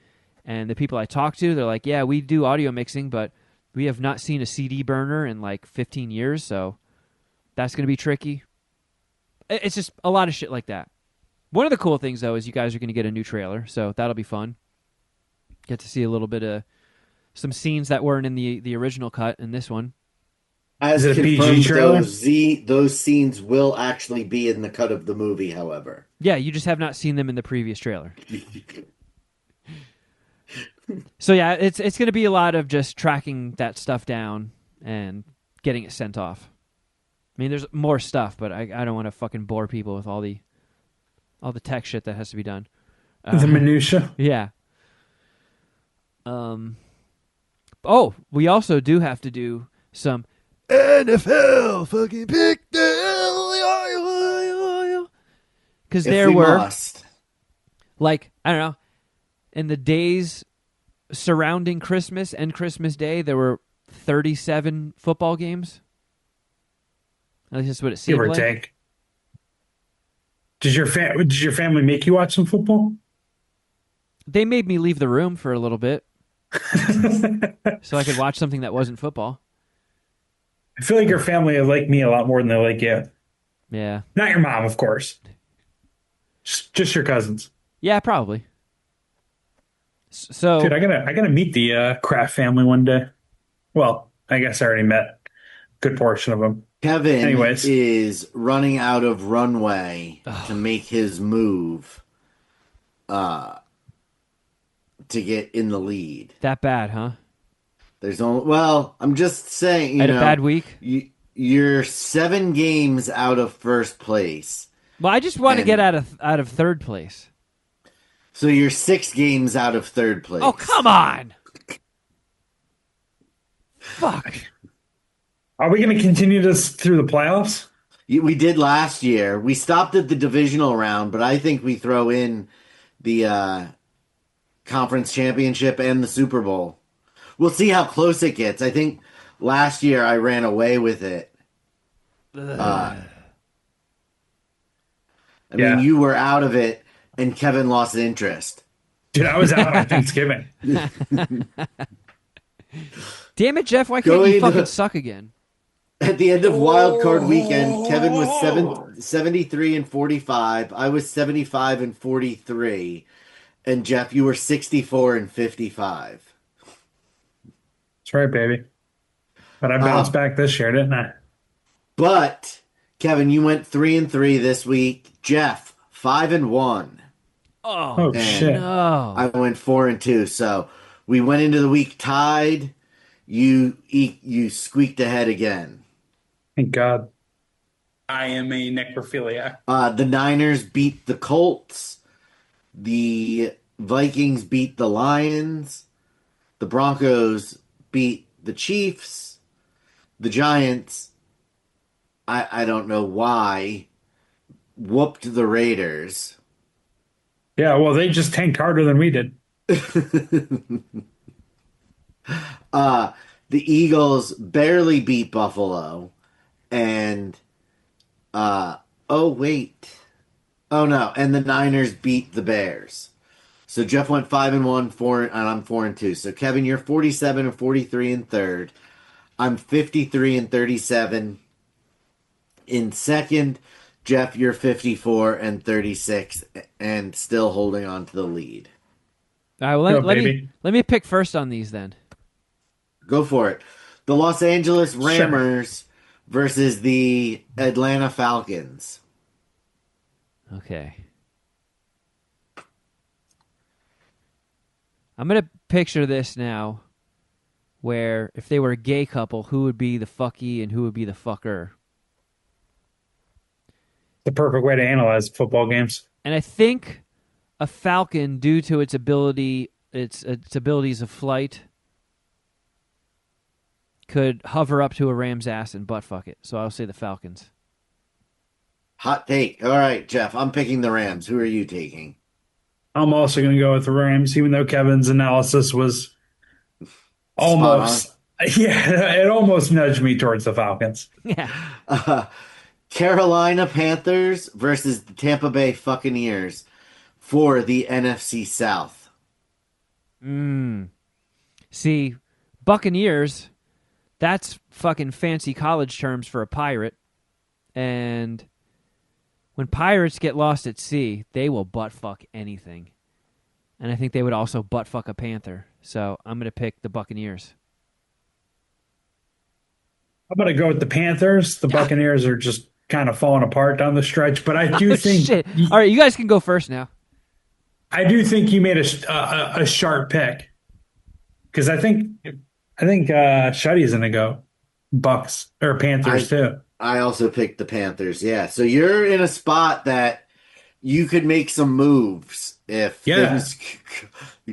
And the people I talk to, they're like, yeah, we do audio mixing, but we have not seen a CD burner in like 15 years, so that's going to be tricky. It's just a lot of shit like that. One of the cool things, though, is you guys are going to get a new trailer, so that'll be fun. Get to see a little bit of some scenes that weren't in the original cut in this one. As Is it a PG confirmed, trailer? those scenes will actually be in the cut of the movie, however. Yeah, you just have not seen them in the previous trailer. So yeah, it's going to be a lot of just tracking that stuff down and getting it sent off. I mean, there's more stuff, but I don't want to fucking bore people with all the tech shit that has to be done. The minutia. Yeah. Oh, we also do have to do some NFL fucking pick the because there were must. like I don't know in the days surrounding Christmas and Christmas Day there were 37 football games. At least that's what it seemed Give or like. take. Did your family make you watch some football? They made me leave the room for a little bit so I could watch something that wasn't football. I feel like your family like me a lot more than they like you. Yeah. Not your mom, of course. Just your cousins. Yeah, probably. So Dude, I gotta meet the Kraft family one day. Well, I guess I already met a good portion of them. Kevin Anyways, is running out of runway to make his move to get in the lead. that bad, huh? There's only, well, I'm just saying, I had a bad week. you're 7 games out of first place, Well, I just want to get and out of third place. so you're 6 games out of third Oh, place. come on. Fuck. are we gonna continue this through the playoffs? We did last year. We stopped at the divisional round, but I think we throw in the conference championship and the Super Bowl. We'll see how close it gets. I think last year I ran away with it. I mean, Yeah. you were out of it, and Kevin lost interest. Dude, I was out on Thanksgiving. Damn it, Jeff. Why can't Going you fucking to- suck again? At the end of wild card weekend, Kevin was 73 and 45. I was 75 and 43. And Jeff, you were 64 and 55. That's right, baby. But I bounced back this year, didn't I? But Kevin, you went 3 and 3 this week. Jeff, 5 and 1. Oh, Oh shit. no. I went 4 and 2. So we went into the week tied. You squeaked ahead again. Thank God. I am a necrophiliac. The Niners beat the Colts. The Vikings beat the Lions. The Broncos beat the Chiefs. The Giants, I don't know why, whooped the Raiders. Yeah, well, they just tanked harder than we did. The Eagles barely beat Buffalo. And, oh, wait. Oh, no. And the Niners beat the Bears. So Jeff went 5 and 1, 4, and I'm 4 and 2. So Kevin, you're 47 and 43 in third. I'm 53 and 37 in second. Jeff, you're 54 and 36 and still holding on to the lead. All right, well, Go, baby. let me pick first on these then. Go for it. The Los Angeles Rammers versus the Atlanta Falcons. Okay. I'm going to picture this now where if they were a gay couple, who would be the fucky and who would be the fucker? The perfect way to analyze football games. And I think a falcon, due to its abilities of flight, could hover up to a ram's ass and butt fuck it. So I'll say the Falcons. Hot take. All right, Jeff, I'm picking the Rams. Who are you taking? I'm also going to go with the Rams, even though Kevin's analysis was almost, yeah, it almost nudged me towards the Falcons. Yeah. Carolina Panthers versus the Tampa Bay Buccaneers for the NFC South. See, Buccaneers, that's fucking fancy college terms for a pirate. And when pirates get lost at sea, they will butt fuck anything. And I think they would also butt fuck a panther. So I'm going to pick the Buccaneers. I'm going to go with the Panthers. The Buccaneers are just kind of falling apart down the stretch, but I do think Shit. All right, you guys can go first now. you made a sharp pick because I think Shuddy's going to go Bucks or Panthers too. I also picked the Panthers. Yeah, so you're in a spot that you could make some moves if things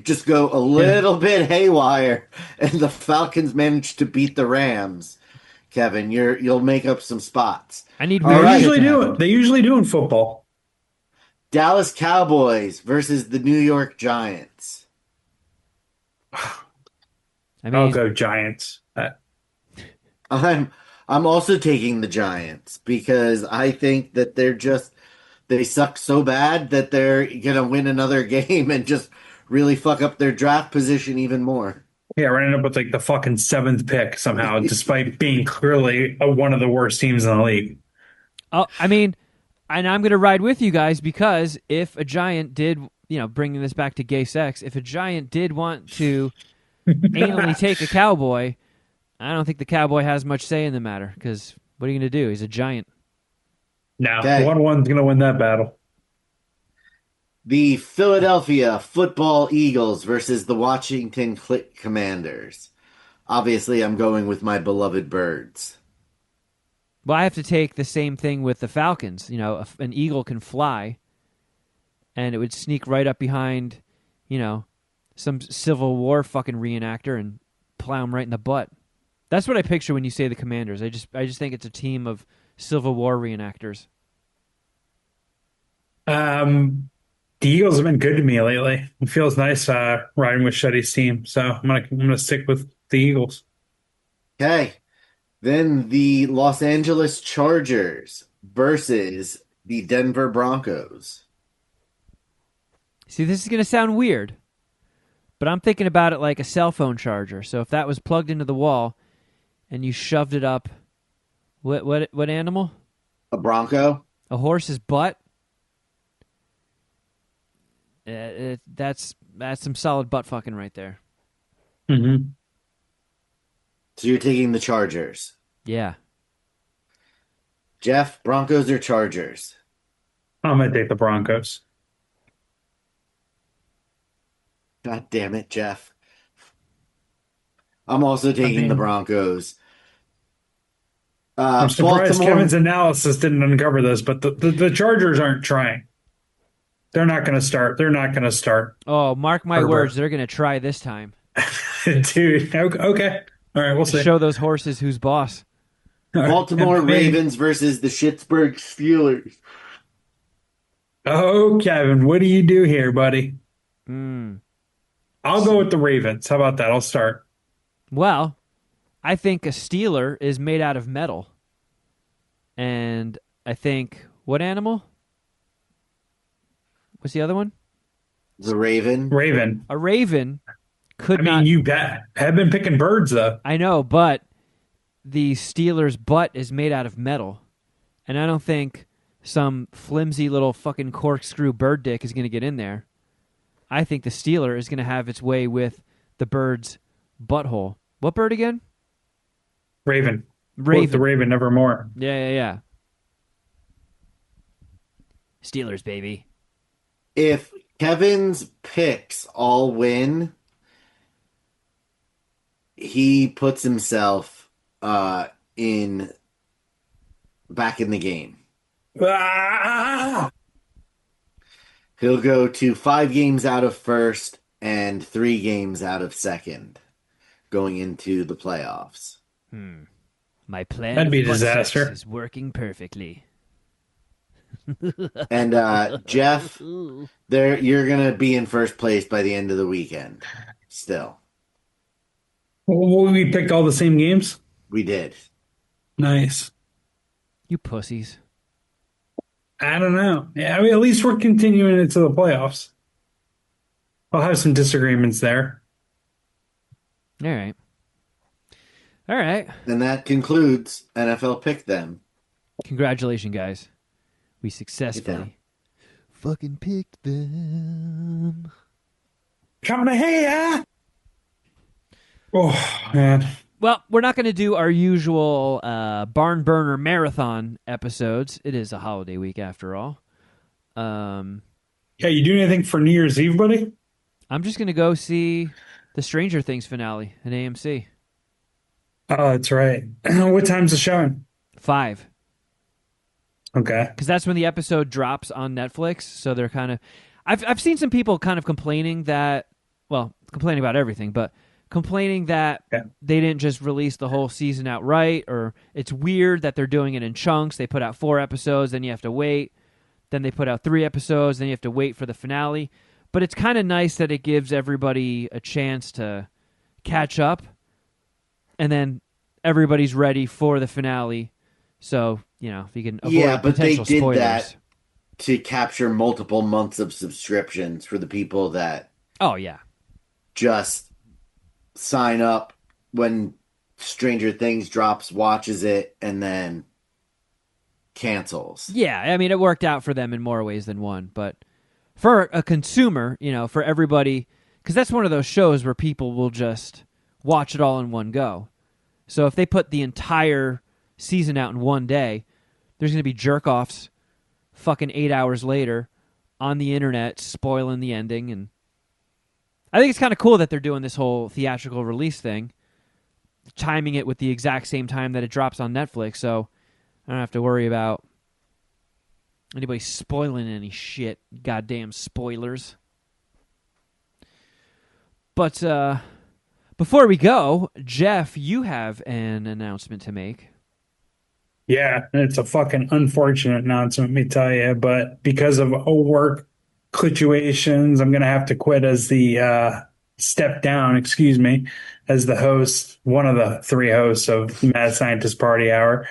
just go a little bit haywire and the Falcons manage to beat the Rams. Kevin, you'll make up some spots. I need They weird shit usually to do happen. it. They usually do in football. Dallas Cowboys versus the New York Giants. I I'll mean, go Giants. I'm also taking the Giants because I think that they suck so bad that they're gonna win another game and just really fuck up their draft position even more. Yeah, we're ending up with like the fucking 7th pick somehow, despite being clearly one of the worst teams in the league. I mean, and I'm going to ride with you guys because if a Giant did bringing this back to gay sex, if a giant did want to anally take a cowboy, I don't think the cowboy has much say in the matter, because what are you going to do? He's a giant. No, Okay. 1-1's going to win that battle. The Philadelphia Football Eagles versus the Washington Commanders. Obviously, I'm going with my beloved birds. Well, I have to take the same thing with the Falcons. An eagle can fly, and it would sneak right up behind, some Civil War fucking reenactor and plow him right in the butt. That's what I picture when you say the Commanders. I just think it's a team of Civil War reenactors. The Eagles have been good to me lately. It feels nice riding with Shuddy's team, so I'm gonna stick with the Eagles. Okay. Then the Los Angeles Chargers versus the Denver Broncos. See, this is going to sound weird, but I'm thinking about it like a cell phone charger. So if that was plugged into the wall and you shoved it up, what animal? A Bronco? A horse's butt? That's some solid butt fucking right there. Mm-hmm. So you're taking the Chargers. Yeah. Geoff, Broncos or Chargers? I'm gonna take the Broncos. God damn it, Geoff. I'm also I taking the mean, Broncos. I'm surprised Baltimore. Kevin's analysis didn't uncover this, but the Chargers aren't trying. They're not going to start. They're not going to start. Oh, mark my Herbert. words, they're going to try this time. Dude, okay. All right, we'll see. Show those horses who's boss. All right. Baltimore And maybe- Ravens versus the Pittsburgh Steelers. Oh, Kevin, what do you do here, buddy? Mm. I'll go with the Ravens. How about that? I'll start. Well, I think a Steeler is made out of metal. And I think, what animal? What's the other one? The Raven. Raven. A raven could I mean, not. you have been picking birds, though. I know, but the Steeler's butt is made out of metal. And I don't think some flimsy little fucking corkscrew bird dick is going to get in there. I think the Steeler is going to have its way with the bird's butthole. What bird again? Raven. Raven. Quote the Raven, nevermore. Yeah. Steelers, baby. If Kevin's picks all win, he puts himself in back in the game. Ah! He'll go to 5 games out of first and 3 games out of second going into the playoffs. My plan That'd be a of butt sex disaster. is working perfectly. And Geoff, you're gonna be in first place by the end of the weekend. Still, We picked all the same games? we did. Nice. You pussies. I don't know. Yeah, I mean, at least we're continuing into the playoffs. I'll have some disagreements there. All right. And that concludes NFL Pick Them. Congratulations, guys. We Get down. successfully fucking picked them. Coming here. Oh, man. Well, we're not going to do our usual barn burner marathon episodes. It is a holiday week after all. Yeah, you doing anything for New Year's Eve, buddy? I'm just going to go see the Stranger Things finale at AMC. Oh, that's right. What time's the showing? 5. Okay. Because that's when the episode drops on Netflix. So they're kind of... I've seen some people kind of complaining that... Well, complaining about everything, but complaining that they didn't just release the whole season outright, or it's weird that they're doing it in chunks. They put out 4 episodes, then you have to wait. Then they put out 3 episodes, then you have to wait for the finale. But it's kind of nice that it gives everybody a chance to catch up, and then everybody's ready for the finale. So, if you can avoid But they potential did spoilers. that to capture multiple months of subscriptions for the people that Oh, yeah. just sign up when Stranger Things drops, watches it, and then cancels. Yeah, I mean, it worked out for them in more ways than one, but for a consumer, for everybody, because that's one of those shows where people will just watch it all in one go. So if they put the entire season out in one day, there's going to be jerk-offs fucking 8 hours later on the internet spoiling the ending. And I think it's kind of cool that they're doing this whole theatrical release thing, timing it with the exact same time that it drops on Netflix, so I don't have to worry about anybody spoiling any shit. Goddamn spoilers. But before we go, Geoff, you have an announcement to make. Yeah, it's a fucking unfortunate announcement, let me tell you. But because of work situations, I'm going to have to quit as the step down, excuse me, as the host, one of the three hosts of Mad Scientist Party Hour.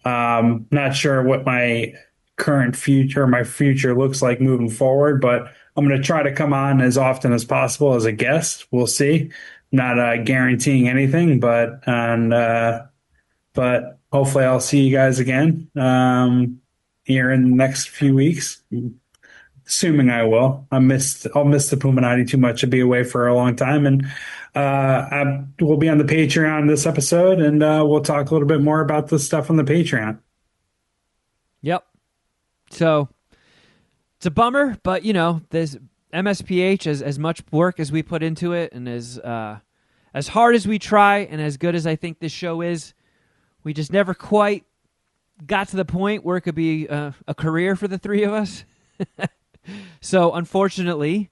Not sure what my future looks like moving forward, but I'm going to try to come on as often as possible as a guest. We'll see. Not guaranteeing anything, but hopefully I'll see you guys again here in the next few weeks. Assuming I will. I'll miss the Puminati too much to be away for a long time, and we'll be on the Patreon this episode, and we'll talk a little bit more about the stuff on the Patreon. Yep. So it's a bummer, but there's MSPH, as much work as we put into it, and as hard as we try, and as good as I think this show is, we just never quite got to the point where it could be a career for the three of us. So unfortunately,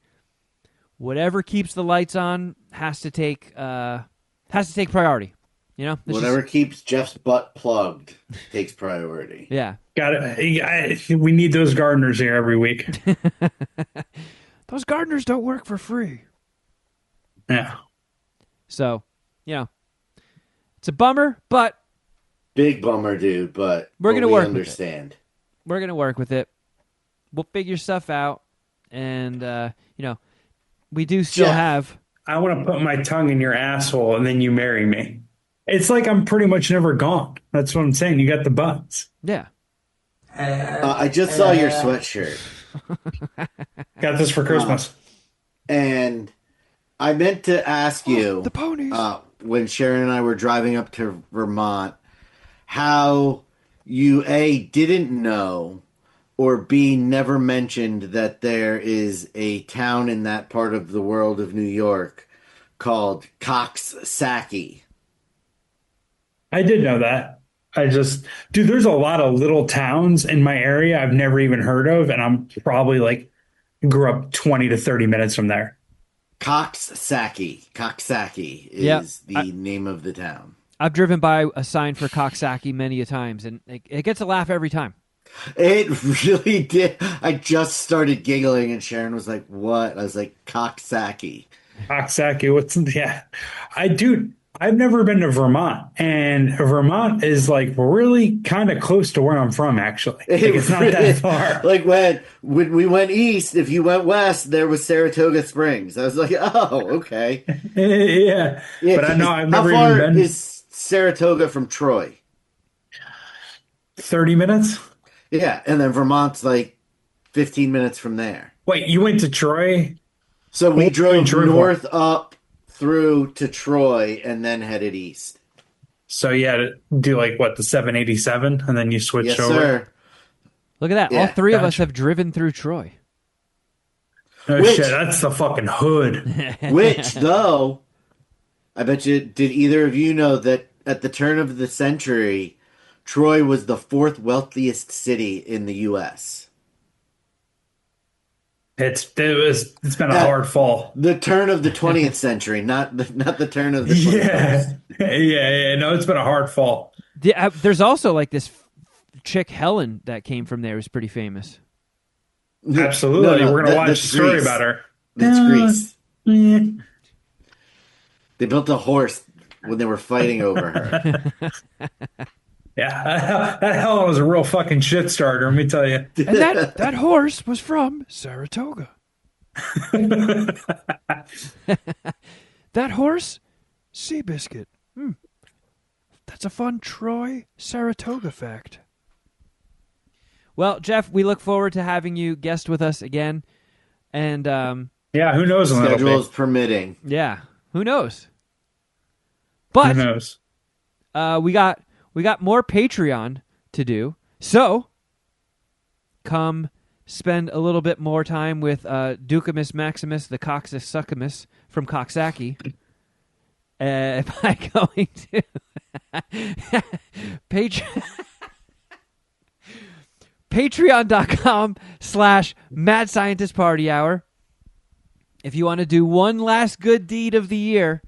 whatever keeps the lights on has to take priority. Whatever keeps Geoff's butt plugged takes priority. Yeah, got it. We need those gardeners here every week. Those gardeners don't work for free. Yeah. So, it's a bummer, but big bummer, dude. But we're gonna work understand. With it. We're gonna work with it. We'll figure stuff out, and we do still have. I want to put my tongue in your asshole, and then you marry me. It's like I'm pretty much never gone. That's what I'm saying. You got the buns. Yeah. I just saw your sweatshirt. Got this for Christmas. And I meant to ask you the ponies. When Sharon and I were driving up to Vermont, how you A, didn't know, or B, never mentioned that there is a town in that part of the world of New York called Coxsackie. I did know that. Dude, there's a lot of little towns in my area I've never even heard of, and I'm probably grew up 20 to 30 minutes from there. Coxsackie is the name of the town. I've driven by a sign for Coxsackie many a times, and it gets a laugh every time. It really did. I just started giggling, and Sharon was like, "What?" I was like, "Coxsackie." Coxsackie. Yeah. I've never been to Vermont, and Vermont is really kind of close to where I'm from, actually. It's not that far. When we went east, if you went west, there was Saratoga Springs. I was like, oh, okay. Yeah. But I know I've never even been. How far is Saratoga from Troy? 30 minutes? Yeah, and then Vermont's 15 minutes from there. Wait, you went to Troy? So we drove north up through to Troy and then headed east. So you had to do the 787 and then you switched over? Sir. Look at that. Yeah, all three of us have driven through Troy. Oh shit, that's the fucking hood. Which, though, I bet you, did either of you know that at the turn of the century, Troy was the fourth wealthiest city in the U.S.? It's been a hard fall. The turn of the 20th century, not the turn of the 21st. Yeah. No, it's been a hard fall. Yeah, there's also this chick Helen that came from there, who's pretty famous. Absolutely, we're gonna watch a story about her. That's Greece. Yeah. They built a horse when they were fighting over her. Yeah, that Helen was a real fucking shit starter, let me tell you. And that horse was from Saratoga. That horse, Seabiscuit. That's a fun Troy Saratoga fact. Well, Geoff, we look forward to having you guest with us again. And Yeah, who knows when that'll Schedules be? permitting. yeah, who knows? Who But knows? we got more Patreon to do. So come spend a little bit more time with Ducamus Maximus, the Coxus Succumus from Coxsackie, by going to patreon.com/Mad Scientist Party Hour. If you want to do one last good deed of the year,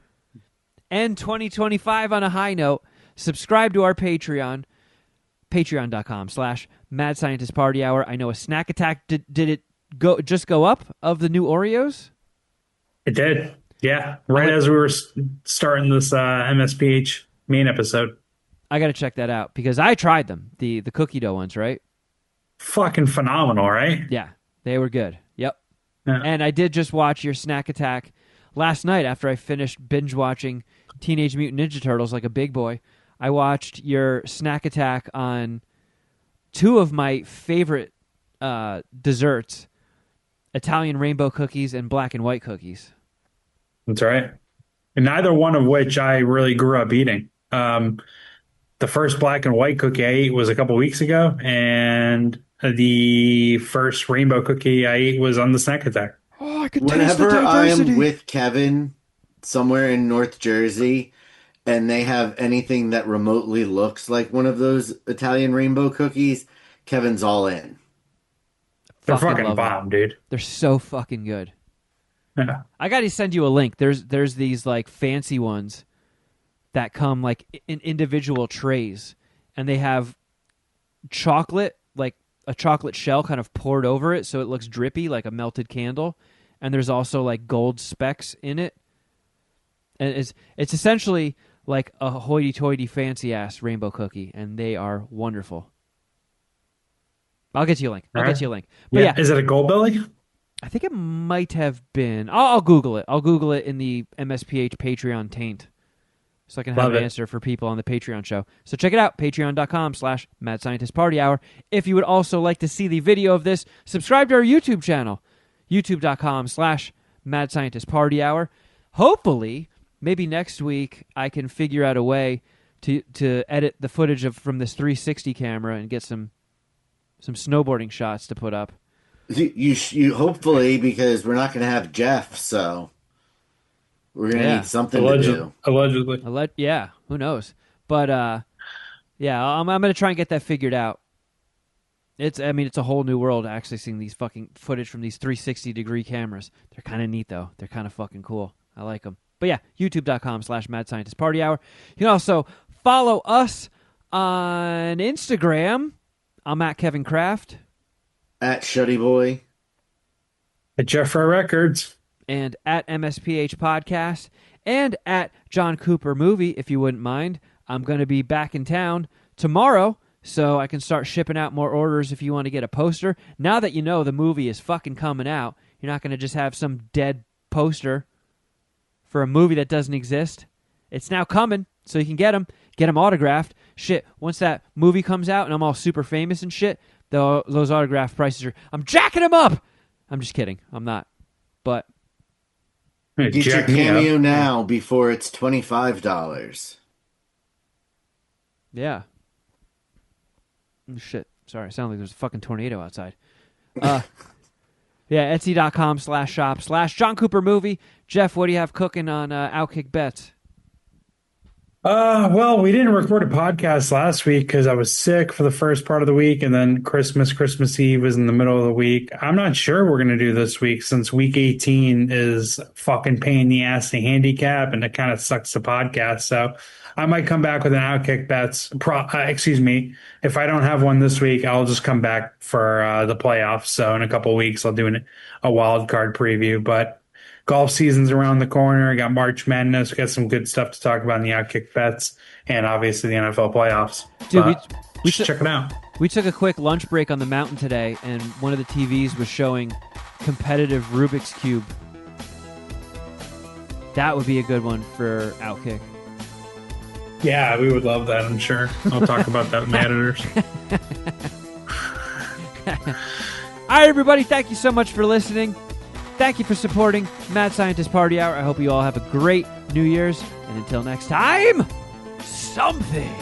end 2025 on a high note, subscribe to our Patreon, patreon.com/Mad Scientist Party Hour. I know a snack attack. Did it go up of the new Oreos? It did. Yeah, right as we were starting this MSPH main episode. I got to check that out because I tried them, the cookie dough ones, right? Fucking phenomenal, right? Yeah, they were good. Yep. Yeah. And I did just watch your snack attack last night after I finished binge watching Teenage Mutant Ninja Turtles like a big boy. I watched your snack attack on two of my favorite desserts, Italian rainbow cookies and black and white cookies. That's right. And neither one of which I really grew up eating. The first black and white cookie I ate was a couple weeks ago, and the first rainbow cookie I ate was on the snack attack. Oh, I could taste the Whenever I diversity. am with Kevin somewhere in North Jersey and they have anything that remotely looks like one of those Italian rainbow cookies, Kevin's all in. They're Fucking fucking love them. bomb, dude. They're so fucking good. Yeah. I got to send you a link. There's these like fancy ones that come like in individual trays, and they have chocolate, like a chocolate shell kind of poured over it so it looks drippy like a melted candle, and there's also like gold specks in it. And it's essentially like a hoity-toity fancy-ass rainbow cookie, and they are wonderful. I'll get you a link. I'll get you a link. But yeah, Is it a gold belly? I think it might have been. I'll Google it. I'll Google it in the MSPH Patreon taint, so I can have Love an it. answer for people on the Patreon show. So check it out, patreon.com/Mad Scientist Party Hour. If you would also like to see the video of this, subscribe to our YouTube channel, youtube.com/Mad Scientist Party Hour. Hopefully, maybe next week I can figure out a way to edit the footage from this 360 camera and get some snowboarding shots to put up. You hopefully, because we're not going to have Geoff, so we're going to need something to do. Allegedly. Yeah, who knows? But yeah, I'm going to try and get that figured out. It's a whole new world accessing these fucking footage from these 360-degree cameras. They're kind of neat though. They're kind of fucking cool. I like them. But yeah, youtube.com/Mad Scientist Party Hour. You can also follow us on Instagram. I'm at Kevin Kraft. At Shuddy Boy. At Geoff Records. And at MSPH Podcast. And at John Cooper Movie, if you wouldn't mind. I'm going to be back in town tomorrow, so I can start shipping out more orders if you want to get a poster. Now that you know the movie is fucking coming out, you're not going to just have some dead poster for a movie that doesn't exist. It's now coming, so you can get them autographed. Shit, once that movie comes out and I'm all super famous and shit, those autograph prices I'm jacking them up. I'm just kidding. I'm not. But Get your cameo now before it's $25. yeah. Shit. Sorry, it sounded like there's a fucking tornado outside. Yeah, Etsy.com/shop/John Cooper Movie. Geoff, what do you have cooking on Outkick Bets? Well, we didn't record a podcast last week because I was sick for the first part of the week, and then Christmas Eve was in the middle of the week. I'm not sure we're going to do this week since week 18 is fucking pain in the ass to handicap, and it kind of sucks the podcast. So I might come back with an Outkick Bets. If I don't have one this week, I'll just come back for the playoffs. So in a couple of weeks, I'll do a wild card preview, but golf season's around the corner. I got March Madness. We got some good stuff to talk about in the Outkick Bets, and obviously the NFL playoffs. Dude, we check it out. We took a quick lunch break on the mountain today, and one of the TVs was showing competitive Rubik's Cube. That would be a good one for Outkick. Yeah, we would love that, I'm sure. I'll talk about that with the editors. All right, everybody, thank you so much for listening. Thank you for supporting Mad Scientist Party Hour. I hope you all have a great New Year's. And until next time, something